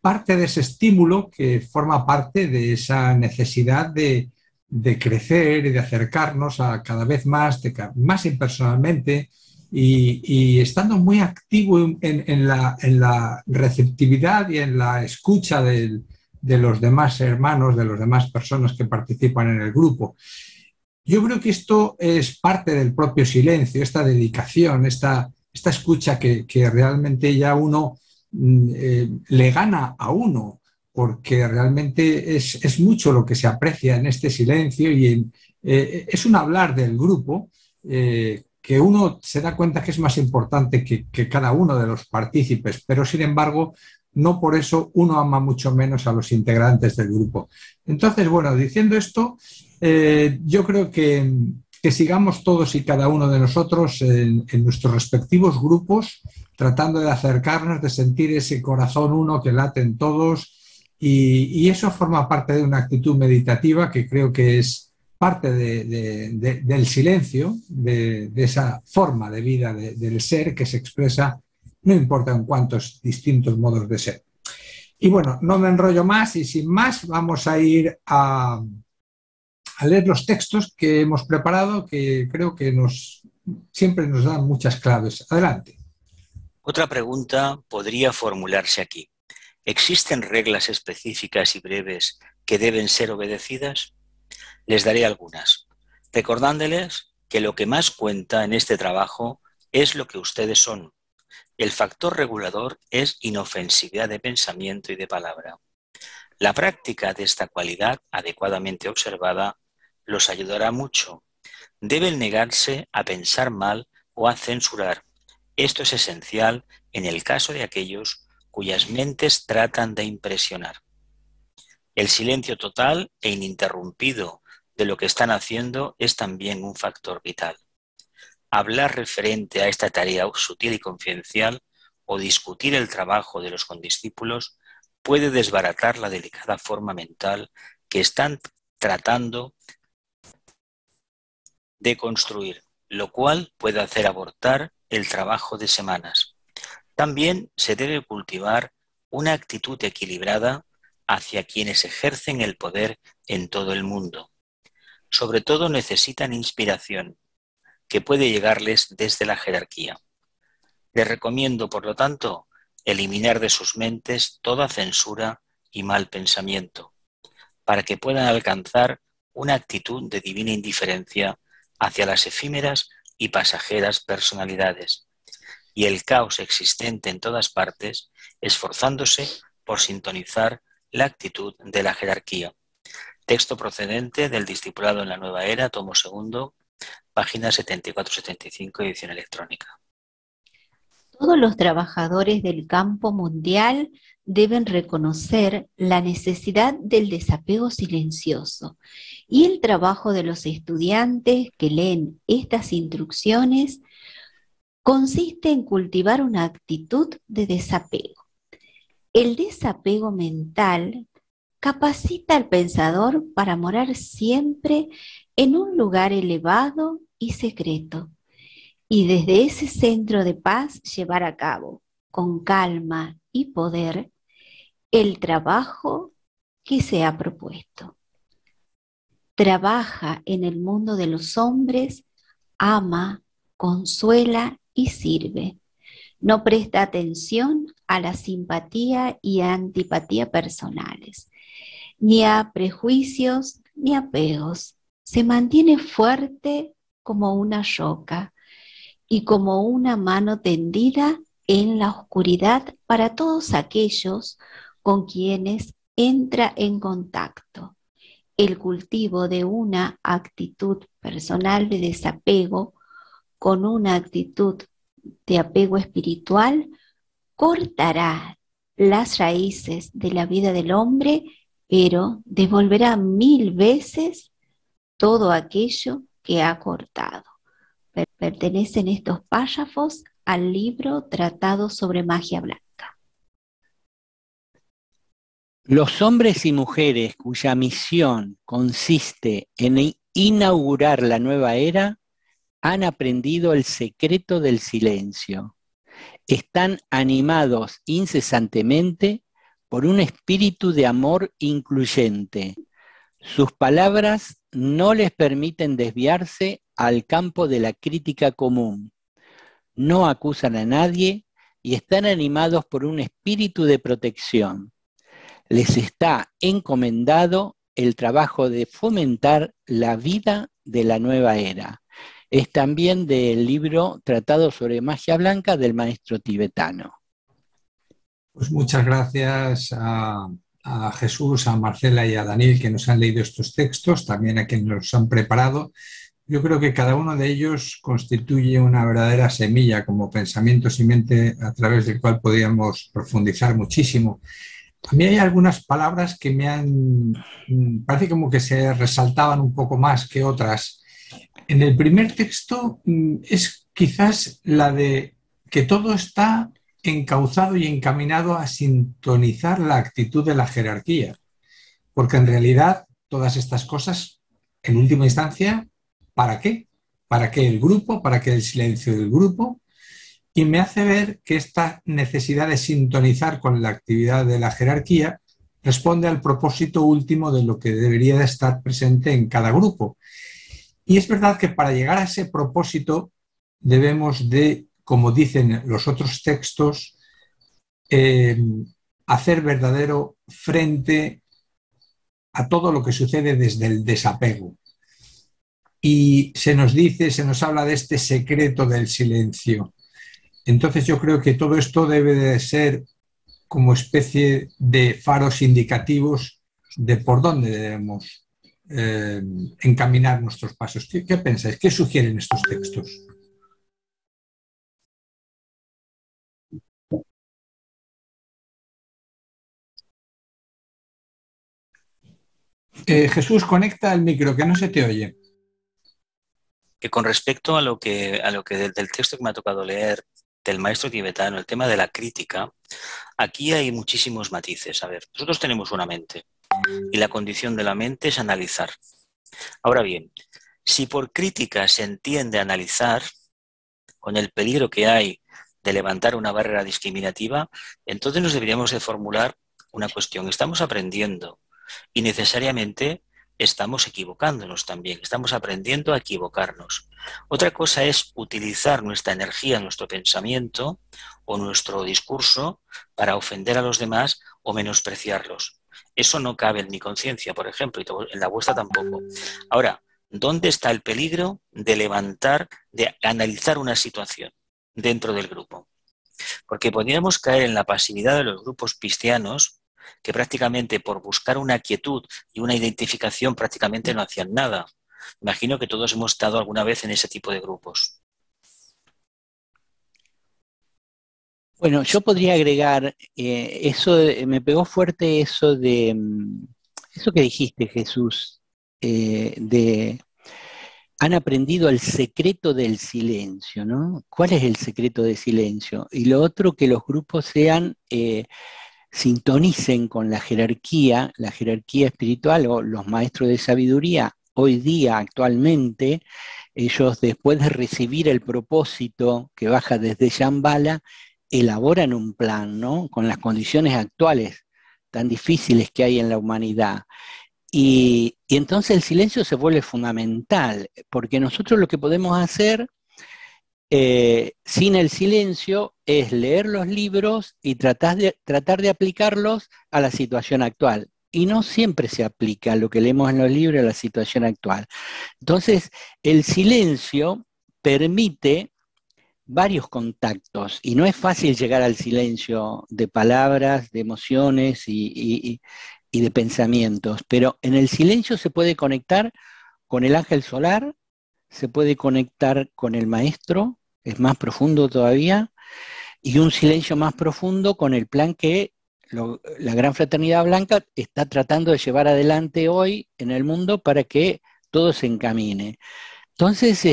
parte de ese estímulo que forma parte de esa necesidad de crecer y de acercarnos a cada vez más impersonalmente y estando muy activo en la receptividad y en la escucha de los demás hermanos, de las demás personas que participan en el grupo. Yo creo que esto es parte del propio silencio, esta dedicación, esta escucha que realmente ya uno le gana a uno, porque realmente es mucho lo que se aprecia en este silencio y es un hablar del grupo que uno se da cuenta que es más importante que cada uno de los partícipes, pero sin embargo no por eso uno ama mucho menos a los integrantes del grupo. Entonces, bueno, diciendo esto, yo creo que sigamos todos y cada uno de nosotros en nuestros respectivos grupos, tratando de acercarnos, de sentir ese corazón uno que late en todos, y eso forma parte de una actitud meditativa que creo que es parte del silencio, de esa forma de vida del ser que se expresa, no importa en cuántos distintos modos de ser. Y bueno, no me enrollo más y sin más vamos a ir a leer los textos que hemos preparado, que creo que siempre nos dan muchas claves. Adelante. Otra pregunta podría formularse aquí. ¿Existen reglas específicas y breves que deben ser obedecidas? Les daré algunas, recordándoles que lo que más cuenta en este trabajo es lo que ustedes son. El factor regulador es inofensividad de pensamiento y de palabra. La práctica de esta cualidad adecuadamente observada los ayudará mucho. Deben negarse a pensar mal o a censurar. Esto es esencial en el caso de aquellos cuyas mentes tratan de impresionar. El silencio total e ininterrumpido de lo que están haciendo es también un factor vital. Hablar referente a esta tarea sutil y confidencial o discutir el trabajo de los condiscípulos puede desbaratar la delicada forma mental que están tratando de construir, lo cual puede hacer abortar el trabajo de semanas. También se debe cultivar una actitud equilibrada hacia quienes ejercen el poder en todo el mundo. Sobre todo necesitan inspiración, que puede llegarles desde la jerarquía. Les recomiendo, por lo tanto, eliminar de sus mentes toda censura y mal pensamiento, para que puedan alcanzar una actitud de divina indiferencia hacia las efímeras y pasajeras personalidades y el caos existente en todas partes, esforzándose por sintonizar la actitud de la jerarquía. Texto procedente del Discipulado en la Nueva Era, tomo segundo, página 74-75, edición electrónica. Todos los trabajadores del campo mundial deben reconocer la necesidad del desapego silencioso y el trabajo de los estudiantes que leen estas instrucciones consiste en cultivar una actitud de desapego. El desapego mental capacita al pensador para morar siempre en un lugar elevado y secreto, y desde ese centro de paz llevar a cabo, con calma y poder, el trabajo que se ha propuesto. Trabaja en el mundo de los hombres, ama, consuela y sirve. No presta atención a la simpatía y antipatía personales, ni a prejuicios ni apegos. se mantiene fuerte como una roca y como una mano tendida en la oscuridad para todos aquellos con quienes entra en contacto. El cultivo de una actitud personal de desapego con una actitud de apego espiritual cortará las raíces de la vida del hombre, pero devolverá 1000 veces todo aquello que ha cortado. Pertenecen estos párrafos al libro Tratado sobre Magia Blanca. Los hombres y mujeres cuya misión consiste en inaugurar la nueva era han aprendido el secreto del silencio. Están animados incesantemente por un espíritu de amor incluyente. Sus palabras no les permiten desviarse al campo de la crítica común. No acusan a nadie y están animados por un espíritu de protección. Les está encomendado el trabajo de fomentar la vida de la nueva era. Es también del libro Tratado sobre Magia Blanca del maestro tibetano. Pues muchas gracias a Jesús, a Marcela y a Daniel que nos han leído estos textos, también a quienes los han preparado. Yo creo que cada uno de ellos constituye una verdadera semilla como pensamientos y mente a través del cual podríamos profundizar muchísimo. A mí hay algunas palabras que parece como que se resaltaban un poco más que otras. En el primer texto es quizás la de que todo está encauzado y encaminado a sintonizar la actitud de la jerarquía, porque en realidad todas estas cosas, en última instancia, ¿para qué? ¿Para qué el grupo? ¿Para qué el silencio del grupo? Y me hace ver que esta necesidad de sintonizar con la actividad de la jerarquía responde al propósito último de lo que debería de estar presente en cada grupo. Y es verdad que para llegar a ese propósito debemos de, como dicen los otros textos, hacer verdadero frente a todo lo que sucede desde el desapego. Y se nos habla de este secreto del silencio. Entonces yo creo que todo esto debe de ser como especie de faros indicativos de por dónde debemos encaminar nuestros pasos. ¿Qué pensáis? ¿Qué sugieren estos textos? Jesús, conecta el micro, que no se te oye. Que con respecto a lo que del texto que me ha tocado leer del maestro tibetano, el tema de la crítica, aquí hay muchísimos matices. A ver, nosotros tenemos una mente y la condición de la mente es analizar. Ahora bien, si por crítica se entiende analizar, con el peligro que hay de levantar una barrera discriminativa, entonces nos deberíamos de formular una cuestión. Estamos aprendiendo y necesariamente estamos equivocándonos también, estamos aprendiendo a equivocarnos. Otra cosa es utilizar nuestra energía, nuestro pensamiento o nuestro discurso para ofender a los demás o menospreciarlos. Eso no cabe en mi conciencia, por ejemplo, y en la vuestra tampoco. Ahora, ¿dónde está el peligro de de analizar una situación dentro del grupo? Porque podríamos caer en la pasividad de los grupos cristianos que prácticamente por buscar una quietud y una identificación prácticamente no hacían nada. Imagino que todos hemos estado alguna vez en ese tipo de grupos. Bueno, yo podría agregar, me pegó fuerte eso que dijiste, Jesús, han aprendido el secreto del silencio, ¿no? ¿Cuál es el secreto del silencio? Y lo otro, que los grupos sintonicen con la jerarquía espiritual o los maestros de sabiduría. Hoy día, actualmente, ellos después de recibir el propósito que baja desde Shambhala, elaboran un plan, ¿no? Con las condiciones actuales tan difíciles que hay en la humanidad. Y entonces el silencio se vuelve fundamental, porque nosotros lo que podemos hacer sin el silencio es leer los libros y tratar de aplicarlos a la situación actual. y no siempre se aplica lo que leemos en los libros a la situación actual. Entonces, el silencio permite varios contactos y no es fácil llegar al silencio de palabras, de emociones y de pensamientos, pero en el silencio se puede conectar con el ángel solar, se puede conectar con el maestro, es más profundo todavía, y un silencio más profundo con el plan que la Gran Fraternidad Blanca está tratando de llevar adelante hoy en el mundo para que todo se encamine. Entonces,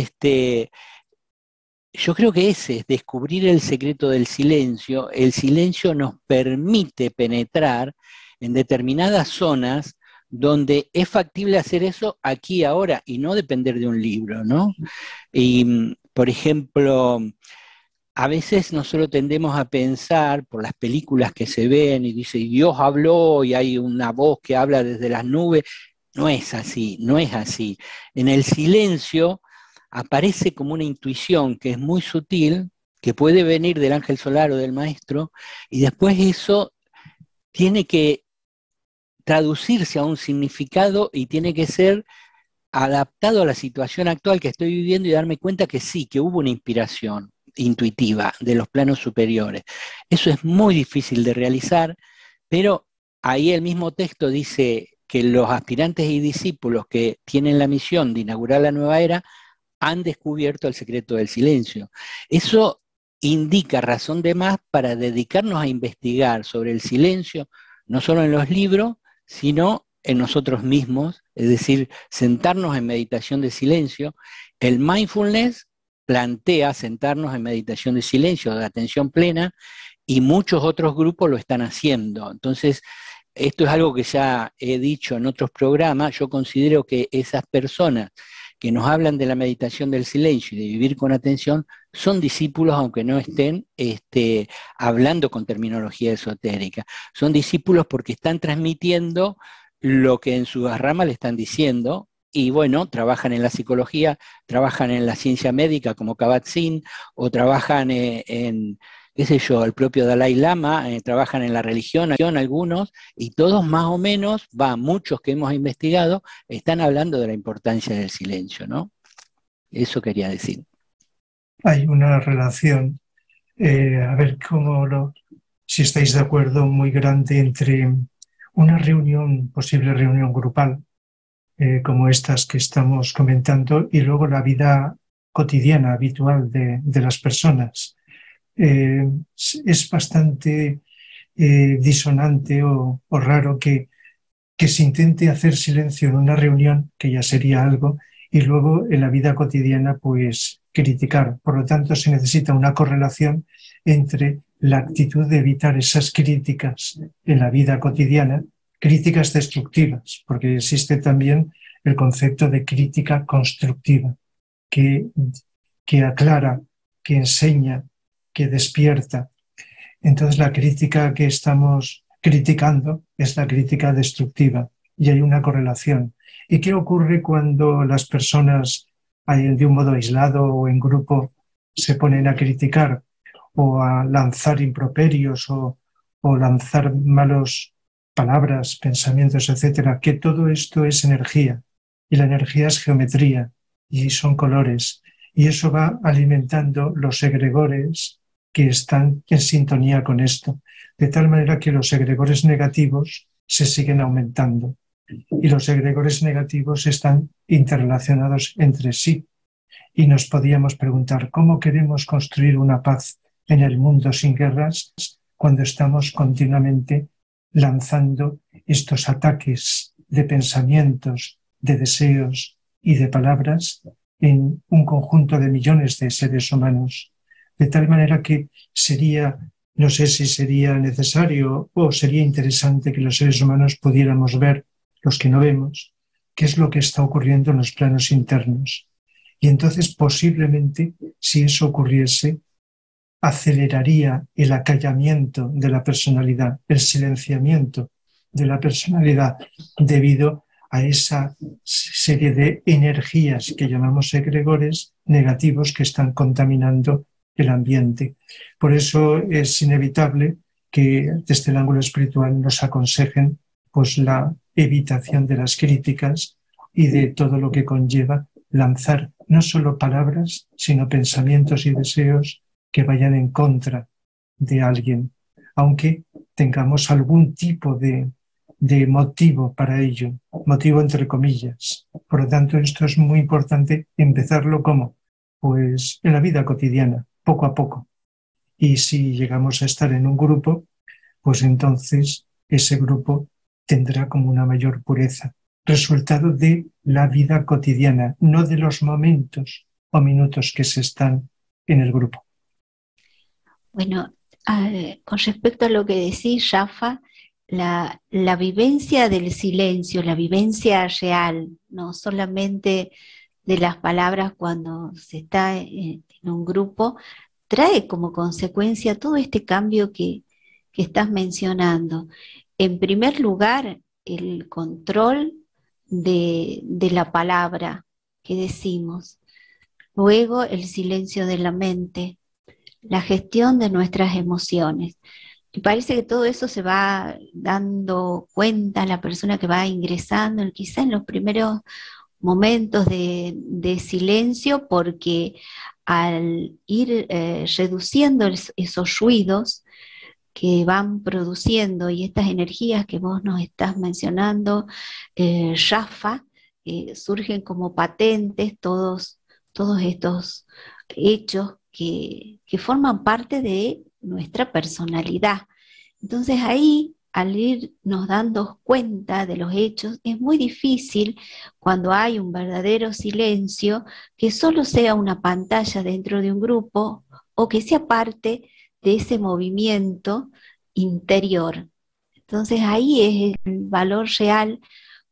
yo creo que ese es descubrir el secreto del silencio. El silencio nos permite penetrar en determinadas zonas donde es factible hacer eso aquí y ahora y no depender de un libro, ¿no? Y, por ejemplo, a veces nosotros tendemos a pensar por las películas que se ven y dice, Dios habló y hay una voz que habla desde las nubes. No es así, no es así. En el silencio aparece como una intuición que es muy sutil, que puede venir del ángel solar o del maestro, y después eso tiene que traducirse a un significado y tiene que ser adaptado a la situación actual que estoy viviendo y darme cuenta que sí, que hubo una inspiración intuitiva de los planos superiores. Eso es muy difícil de realizar, pero ahí el mismo texto dice que los aspirantes y discípulos que tienen la misión de inaugurar la nueva era han descubierto el secreto del silencio. Eso indica razón de más para dedicarnos a investigar sobre el silencio, no solo en los libros, sino en nosotros mismos, es decir, sentarnos en meditación de silencio. El mindfulness plantea sentarnos en meditación de silencio, de atención plena, y muchos otros grupos lo están haciendo. Entonces, esto es algo que ya he dicho en otros programas. Yo considero que esas personas que nos hablan de la meditación del silencio y de vivir con atención son discípulos, aunque no estén hablando con terminología esotérica. Son discípulos porque están transmitiendo lo que en sus ramas le están diciendo, y bueno, trabajan en la psicología, trabajan en la ciencia médica como Kabat-Zinn, o trabajan en, qué sé yo, el propio Dalai Lama, trabajan en la religión algunos, y todos más o menos, muchos que hemos investigado, están hablando de la importancia del silencio, ¿no? Eso quería decir. Hay una relación, a ver si estáis de acuerdo, muy grande entre una reunión, posible reunión grupal, como estas que estamos comentando, y luego la vida cotidiana, habitual de las personas. Es bastante disonante o raro que se intente hacer silencio en una reunión, que ya sería algo, y luego en la vida cotidiana pues criticar. Por lo tanto, se necesita una correlación entre la actitud de evitar esas críticas en la vida cotidiana, críticas destructivas, porque existe también el concepto de crítica constructiva, que aclara, que enseña, que despierta. Entonces la crítica que estamos criticando es la crítica destructiva y hay una correlación. ¿Y qué ocurre cuando las personas de un modo aislado o en grupo se ponen a criticar o a lanzar improperios o lanzar malos palabras, pensamientos, etcétera? Que todo esto es energía y la energía es geometría y son colores y eso va alimentando los egregores que están en sintonía con esto, de tal manera que los egregores negativos se siguen aumentando y los egregores negativos están interrelacionados entre sí. Y nos podíamos preguntar, ¿cómo queremos construir una paz en el mundo sin guerras cuando estamos continuamente lanzando estos ataques de pensamientos, de deseos y de palabras en un conjunto de millones de seres humanos? De tal manera que no sé si sería necesario o sería interesante que los seres humanos pudiéramos ver, los que no vemos, qué es lo que está ocurriendo en los planos internos. Y entonces posiblemente, si eso ocurriese, aceleraría el acallamiento de la personalidad, el silenciamiento de la personalidad, debido a esa serie de energías que llamamos egregores negativos que están contaminando el ambiente. Por eso es inevitable que desde el ángulo espiritual nos aconsejen pues la evitación de las críticas y de todo lo que conlleva lanzar no solo palabras, sino pensamientos y deseos que vayan en contra de alguien, aunque tengamos algún tipo de motivo para ello, motivo entre comillas. Por lo tanto, esto es muy importante empezarlo como, pues en la vida cotidiana, poco a poco. Y si llegamos a estar en un grupo, pues entonces ese grupo tendrá como una mayor pureza, resultado de la vida cotidiana, no de los momentos o minutos que se están en el grupo. Bueno, con respecto a lo que decís, Rafa, la vivencia del silencio, la vivencia real, no solamente de las palabras cuando se está en un grupo, trae como consecuencia todo este cambio que estás mencionando. En primer lugar, el control de la palabra que decimos. Luego, el silencio de la mente, la gestión de nuestras emociones. Y parece que todo eso se va dando cuenta la persona que va ingresando, quizá en los primeros momentos de silencio, porque al ir reduciendo esos ruidos que van produciendo y estas energías que vos nos estás mencionando, Rafa, surgen como patentes todos estos hechos que forman parte de nuestra personalidad. Entonces ahí, al irnos dando cuenta de los hechos, es muy difícil cuando hay un verdadero silencio que solo sea una pantalla dentro de un grupo o que sea parte de ese movimiento interior. Entonces ahí es el valor real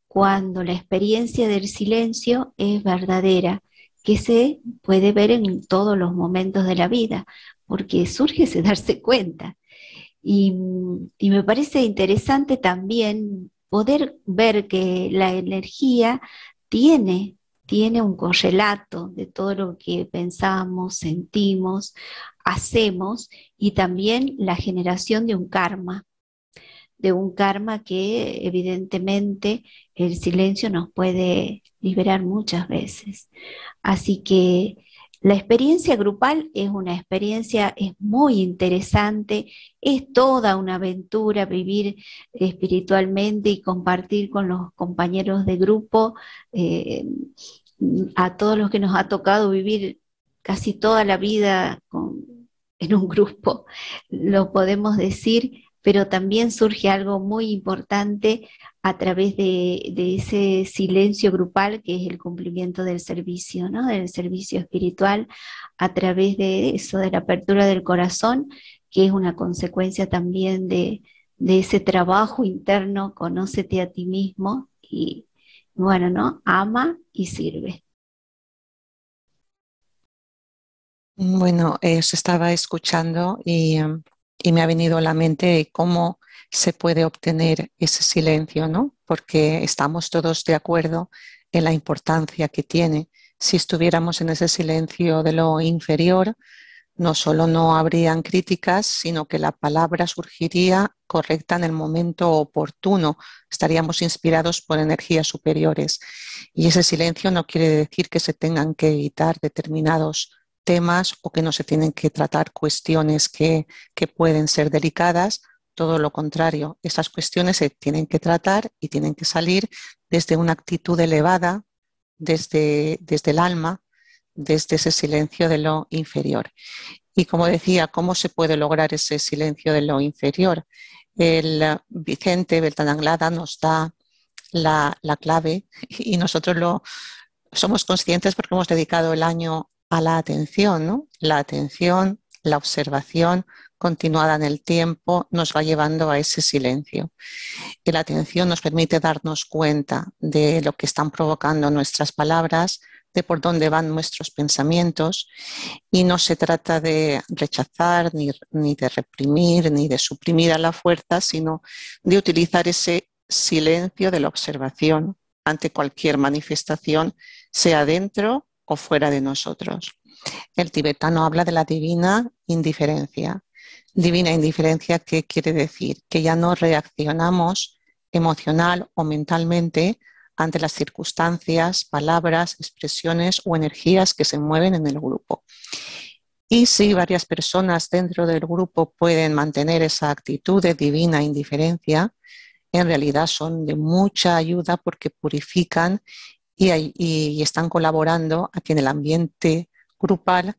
cuando la experiencia del silencio es verdadera, que se puede ver en todos los momentos de la vida, porque surge ese darse cuenta. Y me parece interesante también poder ver que la energía tiene un correlato de todo lo que pensamos, sentimos, hacemos, y también la generación de un karma que evidentemente el silencio nos puede liberar muchas veces. Así que la experiencia grupal es una experiencia, es muy interesante, es toda una aventura vivir espiritualmente y compartir con los compañeros de grupo. A todos los que nos ha tocado vivir casi toda la vida en un grupo, lo podemos decir, pero también surge algo muy importante a través de ese silencio grupal, que es el cumplimiento del servicio, ¿no? Del servicio espiritual, a través de eso, de la apertura del corazón, que es una consecuencia también de ese trabajo interno, conócete a ti mismo y, bueno, ¿no? Ama y sirve. Bueno, os estaba escuchando y me ha venido a la mente cómo se puede obtener ese silencio, ¿no? Porque estamos todos de acuerdo en la importancia que tiene. Si estuviéramos en ese silencio de lo inferior, no solo no habrían críticas, sino que la palabra surgiría correcta en el momento oportuno. Estaríamos inspirados por energías superiores. Y ese silencio no quiere decir que se tengan que evitar determinados temas o que no se tienen que tratar cuestiones que pueden ser delicadas. Todo lo contrario, esas cuestiones se tienen que tratar y tienen que salir desde una actitud elevada, desde el alma, desde ese silencio de lo inferior. Y como decía, ¿cómo se puede lograr ese silencio de lo inferior? El Vicente Beltrananglada nos da la clave y nosotros somos conscientes porque hemos dedicado el año a la atención, ¿no? La atención, la observación continuada en el tiempo nos va llevando a ese silencio. Y la atención nos permite darnos cuenta de lo que están provocando nuestras palabras, de por dónde van nuestros pensamientos, y no se trata de rechazar, ni de reprimir, ni de suprimir a la fuerza, sino de utilizar ese silencio de la observación ante cualquier manifestación, sea dentro o fuera de nosotros. El tibetano habla de la divina indiferencia. Divina indiferencia, ¿qué quiere decir? Que ya no reaccionamos emocional o mentalmente ante las circunstancias, palabras, expresiones o energías que se mueven en el grupo. Y si varias personas dentro del grupo pueden mantener esa actitud de divina indiferencia, en realidad son de mucha ayuda porque purifican y están colaborando a que en el ambiente grupal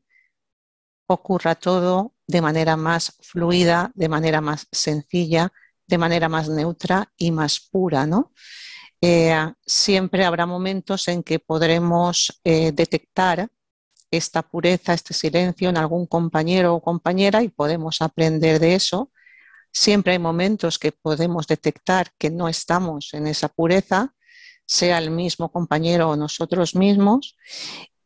ocurra todo de manera más fluida, de manera más sencilla, de manera más neutra y más pura, ¿no? Siempre habrá momentos en que podremos detectar esta pureza, este silencio en algún compañero o compañera y podemos aprender de eso. Siempre hay momentos que podemos detectar que no estamos en esa pureza, sea el mismo compañero o nosotros mismos,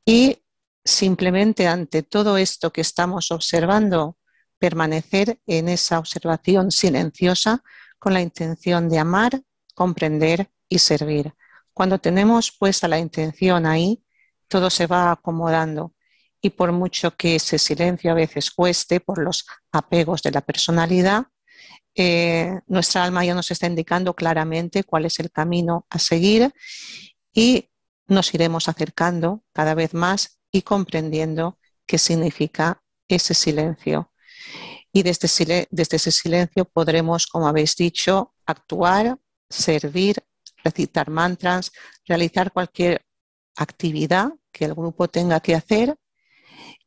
y simplemente ante todo esto que estamos observando, permanecer en esa observación silenciosa con la intención de amar, comprender y servir. Cuando tenemos puesta la intención ahí, todo se va acomodando y por mucho que ese silencio a veces cueste por los apegos de la personalidad, nuestra alma ya nos está indicando claramente cuál es el camino a seguir y nos iremos acercando cada vez más y comprendiendo qué significa ese silencio. Y desde ese silencio podremos, como habéis dicho, actuar, servir, recitar mantras, realizar cualquier actividad que el grupo tenga que hacer,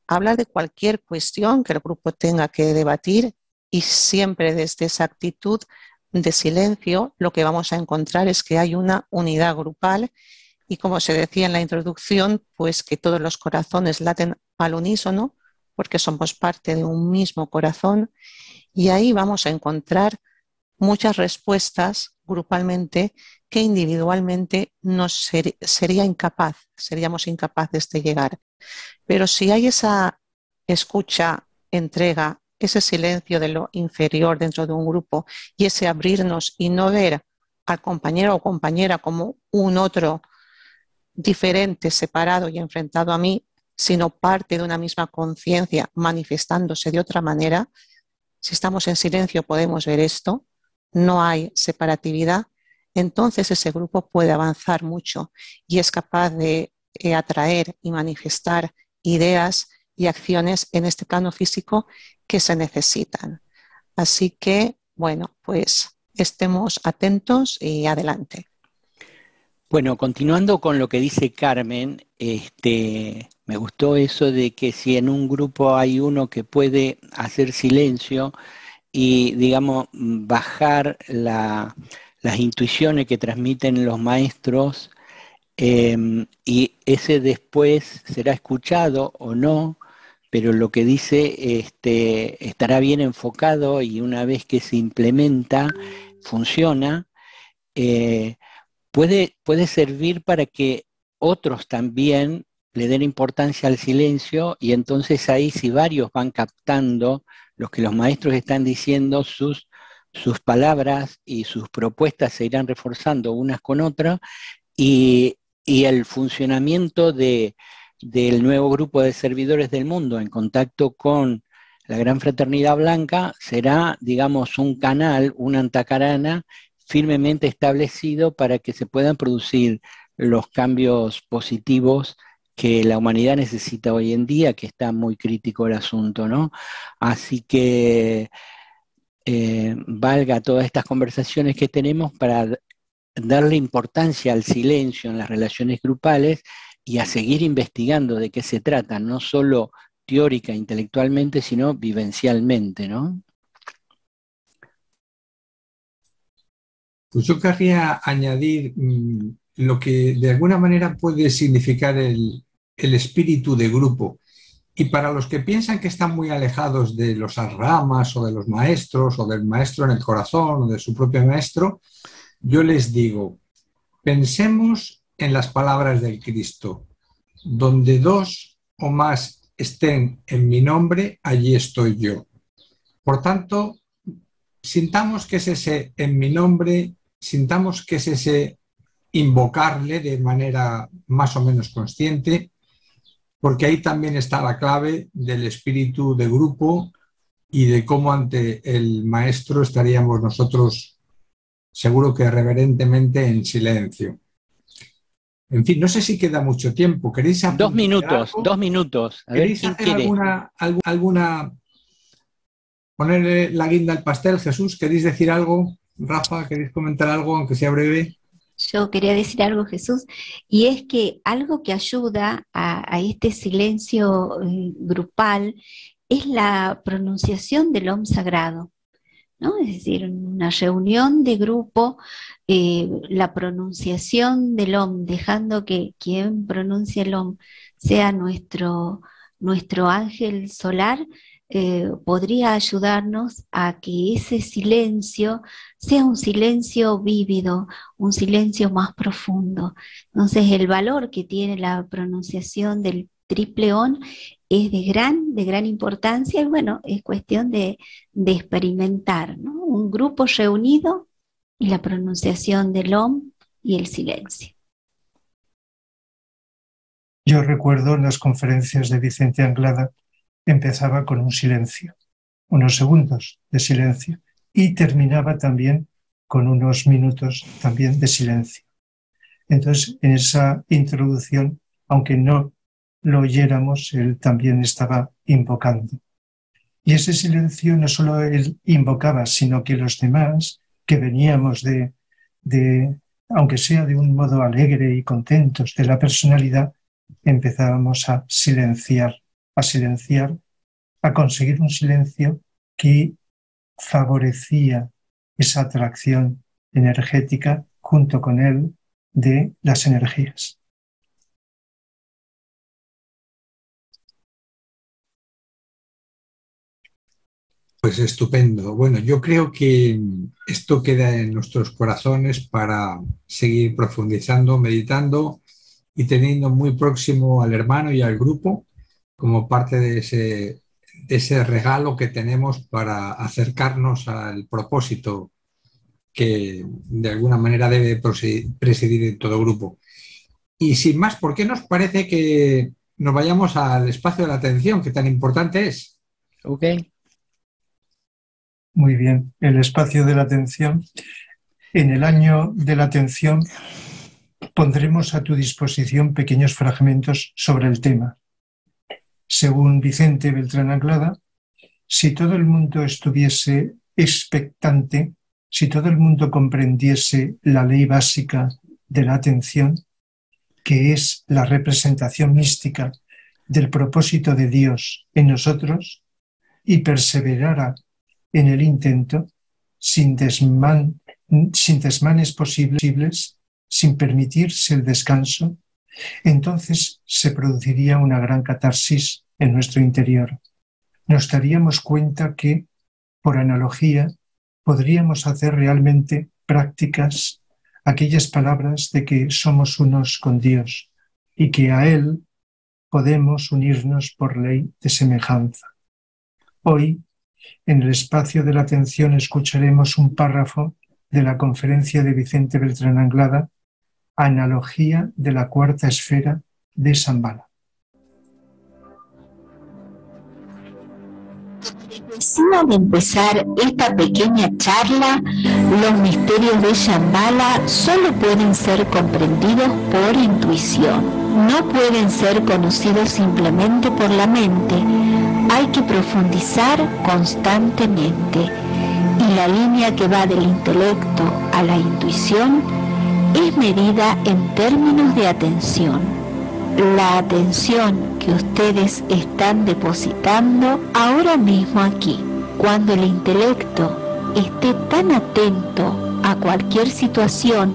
hablar de cualquier cuestión que el grupo tenga que debatir y siempre desde esa actitud de silencio lo que vamos a encontrar es que hay una unidad grupal y como se decía en la introducción, pues que todos los corazones laten al unísono porque somos parte de un mismo corazón y ahí vamos a encontrar muchas respuestas grupalmente que individualmente seríamos incapaces de llegar. Pero si hay esa escucha, entrega, ese silencio de lo inferior dentro de un grupo y ese abrirnos y no ver al compañero o compañera como un otro diferente, separado y enfrentado a mí, sino parte de una misma conciencia manifestándose de otra manera, si estamos en silencio podemos ver esto, no hay separatividad, entonces ese grupo puede avanzar mucho y es capaz de atraer y manifestar ideas y acciones en este plano físico que se necesitan. Así que, bueno, pues estemos atentos y adelante. Bueno, continuando con lo que dice Carmen, me gustó eso de que si en un grupo hay uno que puede hacer silencio y, digamos, bajar las intuiciones que transmiten los maestros, y ese después será escuchado o no, pero lo que dice estará bien enfocado y una vez que se implementa, funciona, puede servir para que otros también le den importancia al silencio y entonces ahí si varios van captando lo que los maestros están diciendo, sus palabras y sus propuestas se irán reforzando unas con otras y el funcionamiento del nuevo grupo de servidores del mundo en contacto con la Gran Fraternidad Blanca será, digamos, un canal, una antacarana firmemente establecido para que se puedan producir los cambios positivos que la humanidad necesita hoy en día, que está muy crítico el asunto, ¿no? Así que valga todas estas conversaciones que tenemos para darle importancia al silencio en las relaciones grupales y a seguir investigando de qué se trata, no solo teórica, intelectualmente, sino vivencialmente, ¿no? Pues yo querría añadir lo que de alguna manera puede significar el espíritu de grupo. Y para los que piensan que están muy alejados de los ramas o de los maestros o del maestro en el corazón o de su propio maestro, yo les digo, pensemos en las palabras del Cristo. Donde dos o más estén en mi nombre, allí estoy yo. Por tanto, sintamos que es ese en mi nombre, sintamos que es ese invocarle de manera más o menos consciente, porque ahí también está la clave del espíritu de grupo y de cómo ante el maestro estaríamos nosotros seguro que reverentemente en silencio. En fin, no sé si queda mucho tiempo. ¿Queréis apuntar 2 minutos, algo? 2 minutos. A ver ¿Queréis quién hacer quiere. alguna, ponerle la guinda al pastel? Jesús, ¿queréis decir algo? Rafa, ¿queréis comentar algo, aunque sea breve? Yo quería decir algo, Jesús, y es que algo que ayuda a este silencio grupal es la pronunciación del Om sagrado, ¿no? Es decir, en una reunión de grupo, la pronunciación del Om, dejando que quien pronuncia el Om sea nuestro ángel solar, podría ayudarnos a que ese silencio sea un silencio vívido, un silencio más profundo. Entonces, el valor que tiene la pronunciación del triple Om es de gran importancia, y bueno, es cuestión de experimentar, ¿no? Un grupo reunido y la pronunciación del Om y el silencio. Yo recuerdo en las conferencias de Vicente Anglada, empezaba con un silencio, unos segundos de silencio, y terminaba también con unos minutos también de silencio. Entonces, en esa introducción, aunque no lo oyéramos, él también estaba invocando. Y ese silencio no solo él invocaba, sino que los demás que veníamos aunque sea de un modo alegre y contentos de la personalidad, empezábamos a silenciar, a conseguir un silencio que favorecía esa atracción energética junto con él de las energías. Pues estupendo. Bueno, yo creo que esto queda en nuestros corazones para seguir profundizando, meditando y teniendo muy próximo al hermano y al grupo como parte de ese regalo que tenemos para acercarnos al propósito que de alguna manera debe presidir en todo grupo. Y sin más, ¿por qué nos parece que nos vayamos al espacio de la atención, que tan importante es? Ok. Muy bien, el espacio de la atención. En el año de la atención pondremos a tu disposición pequeños fragmentos sobre el tema. Según Vicente Beltrán Anglada, si todo el mundo estuviese expectante, si todo el mundo comprendiese la ley básica de la atención, que es la representación mística del propósito de Dios en nosotros, y perseverara en el intento, sin desmanes posibles, sin permitirse el descanso, entonces se produciría una gran catarsis en nuestro interior. Nos daríamos cuenta que, por analogía, podríamos hacer realmente prácticas aquellas palabras de que somos unos con Dios y que a Él podemos unirnos por ley de semejanza. Hoy, en el espacio de la atención, escucharemos un párrafo de la conferencia de Vicente Beltrán Anglada, Analogía de la cuarta esfera de Shambhala. Al empezar esta pequeña charla, los misterios de Shambhala solo pueden ser comprendidos por intuición, no pueden ser conocidos simplemente por la mente. Hay que profundizar constantemente, y la línea que va del intelecto a la intuición es medida en términos de atención. La atención que ustedes están depositando ahora mismo aquí, cuando el intelecto esté tan atento a cualquier situación,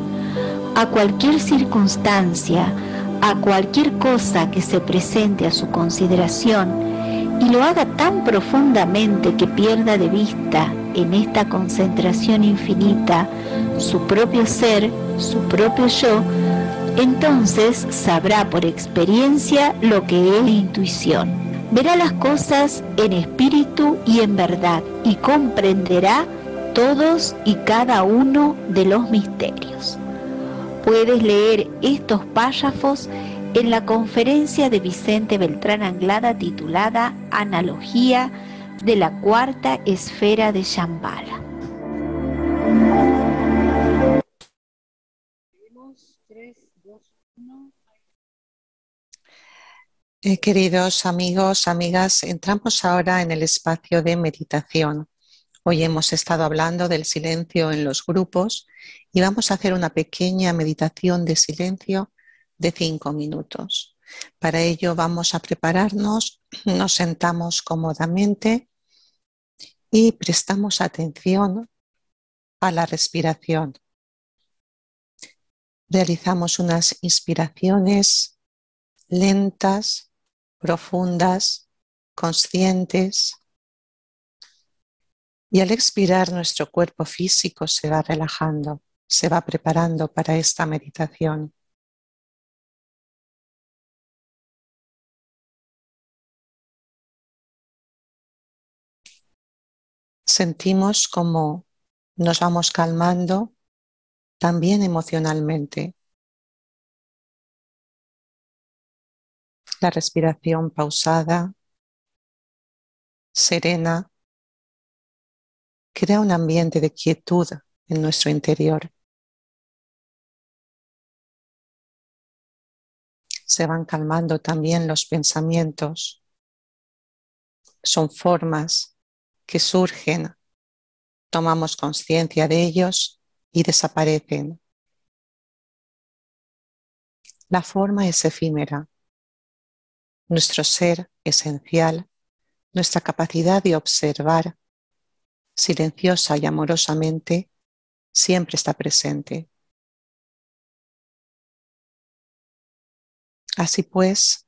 a cualquier circunstancia, a cualquier cosa que se presente a su consideración, y lo haga tan profundamente que pierda de vista en esta concentración infinita su propio ser, su propio yo, entonces sabrá por experiencia lo que es intuición. Verá las cosas en espíritu y en verdad, y comprenderá todos y cada uno de los misterios. Puedes leer estos párrafos en la conferencia de Vicente Beltrán Anglada titulada Analogía de la cuarta esfera de Shambhala. 3, 2, 1. Queridos amigos, amigas, entramos ahora en el espacio de meditación. Hoy hemos estado hablando del silencio en los grupos y vamos a hacer una pequeña meditación de silencio de 5 minutos. Para ello vamos a prepararnos, nos sentamos cómodamente y prestamos atención a la respiración. Realizamos unas inspiraciones lentas, profundas, conscientes. Y al expirar nuestro cuerpo físico se va relajando, se va preparando para esta meditación. Sentimos cómo nos vamos calmando también emocionalmente. La respiración pausada, serena, crea un ambiente de quietud en nuestro interior. Se van calmando también los pensamientos. Son formas que surgen, tomamos conciencia de ellos y desaparecen. La forma es efímera. Nuestro ser esencial, nuestra capacidad de observar silenciosa y amorosamente, siempre está presente. Así pues,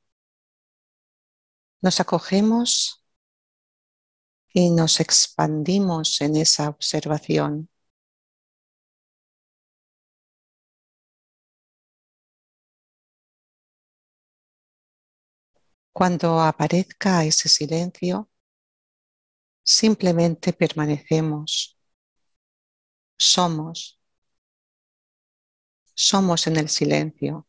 nos acogemos y nos expandimos en esa observación. Cuando aparezca ese silencio, simplemente permanecemos. Somos en el silencio.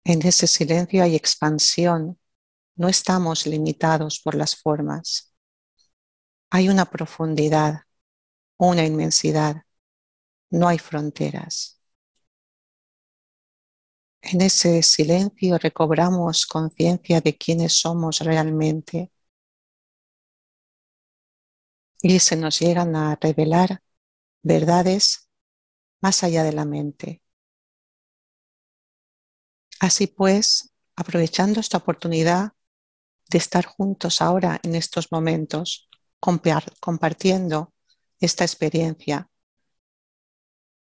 En ese silencio hay expansión. No estamos limitados por las formas. Hay una profundidad, una inmensidad. No hay fronteras. En ese silencio recobramos conciencia de quiénes somos realmente y se nos llegan a revelar verdades más allá de la mente. Así pues, aprovechando esta oportunidad de estar juntos ahora en estos momentos, compartiendo esta experiencia,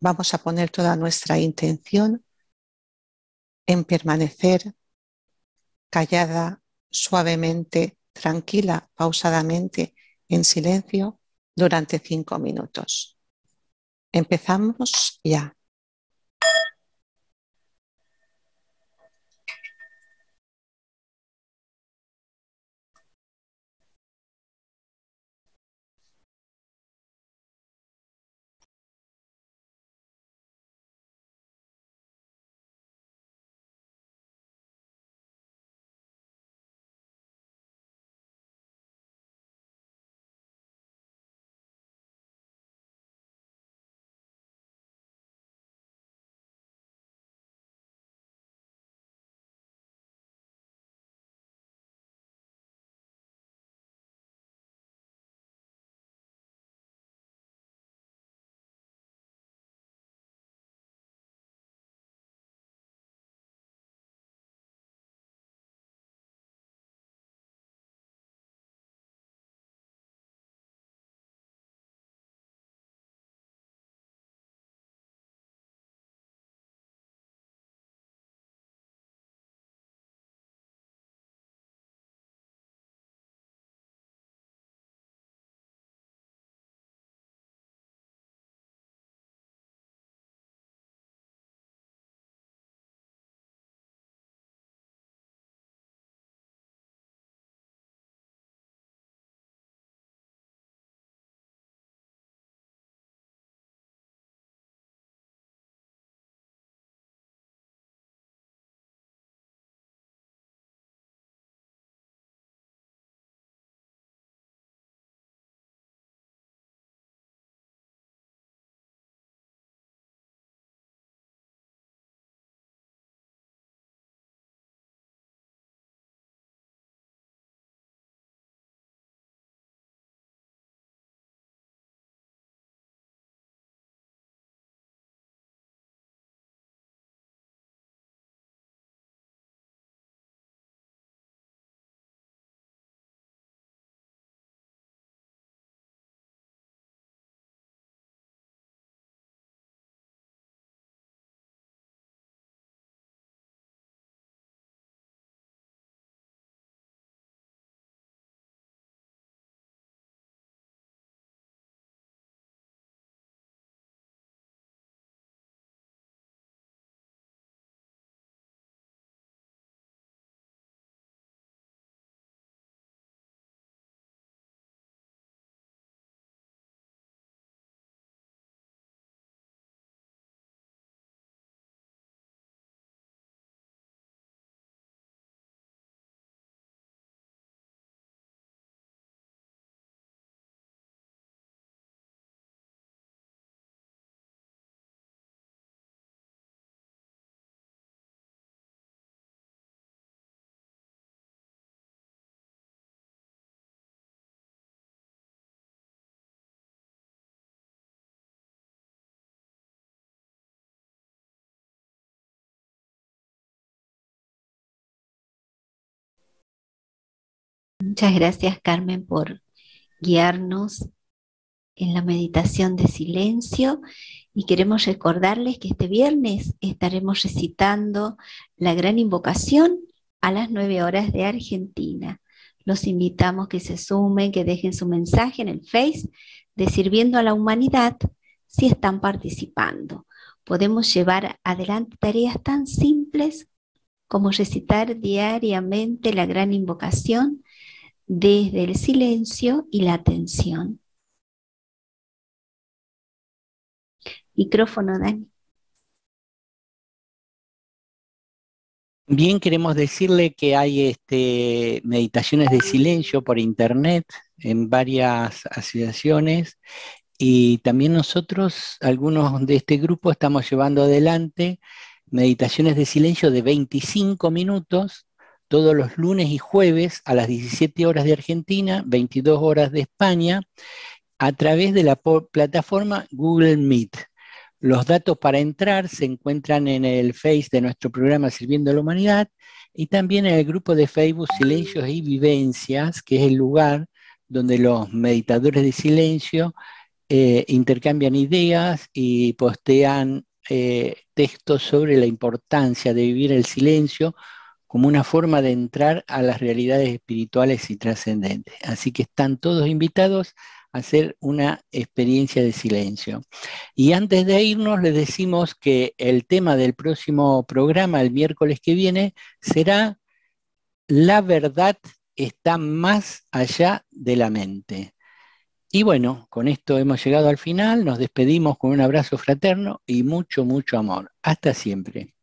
vamos a poner toda nuestra intención en permanecer callada, suavemente, tranquila, pausadamente, en silencio durante 5 minutos. Empezamos ya. Muchas gracias, Carmen, por guiarnos en la meditación de silencio, y queremos recordarles que este viernes estaremos recitando la gran invocación a las 9 horas de Argentina. Los invitamos que se sumen, que dejen su mensaje en el Face de Sirviendo a la Humanidad si están participando. Podemos llevar adelante tareas tan simples como recitar diariamente la gran invocación desde el silencio y la atención. Micrófono, Dani. Bien, queremos decirle que hay meditaciones de silencio por internet en varias asociaciones, y también nosotros, algunos de este grupo, estamos llevando adelante meditaciones de silencio de 25 minutos todos los lunes y jueves a las 17 horas de Argentina, 22 horas de España, a través de la plataforma Google Meet. Los datos para entrar se encuentran en el Face de nuestro programa Sirviendo a la Humanidad, y también en el grupo de Facebook Silencios y Vivencias, que es el lugar donde los meditadores de silencio intercambian ideas y postean textos sobre la importancia de vivir el silencio como una forma de entrar a las realidades espirituales y trascendentes. Así que están todos invitados a hacer una experiencia de silencio. Y antes de irnos, les decimos que el tema del próximo programa, el miércoles que viene, será La verdad está más allá de la mente. Y bueno, con esto hemos llegado al final, nos despedimos con un abrazo fraterno y mucho, mucho amor. Hasta siempre.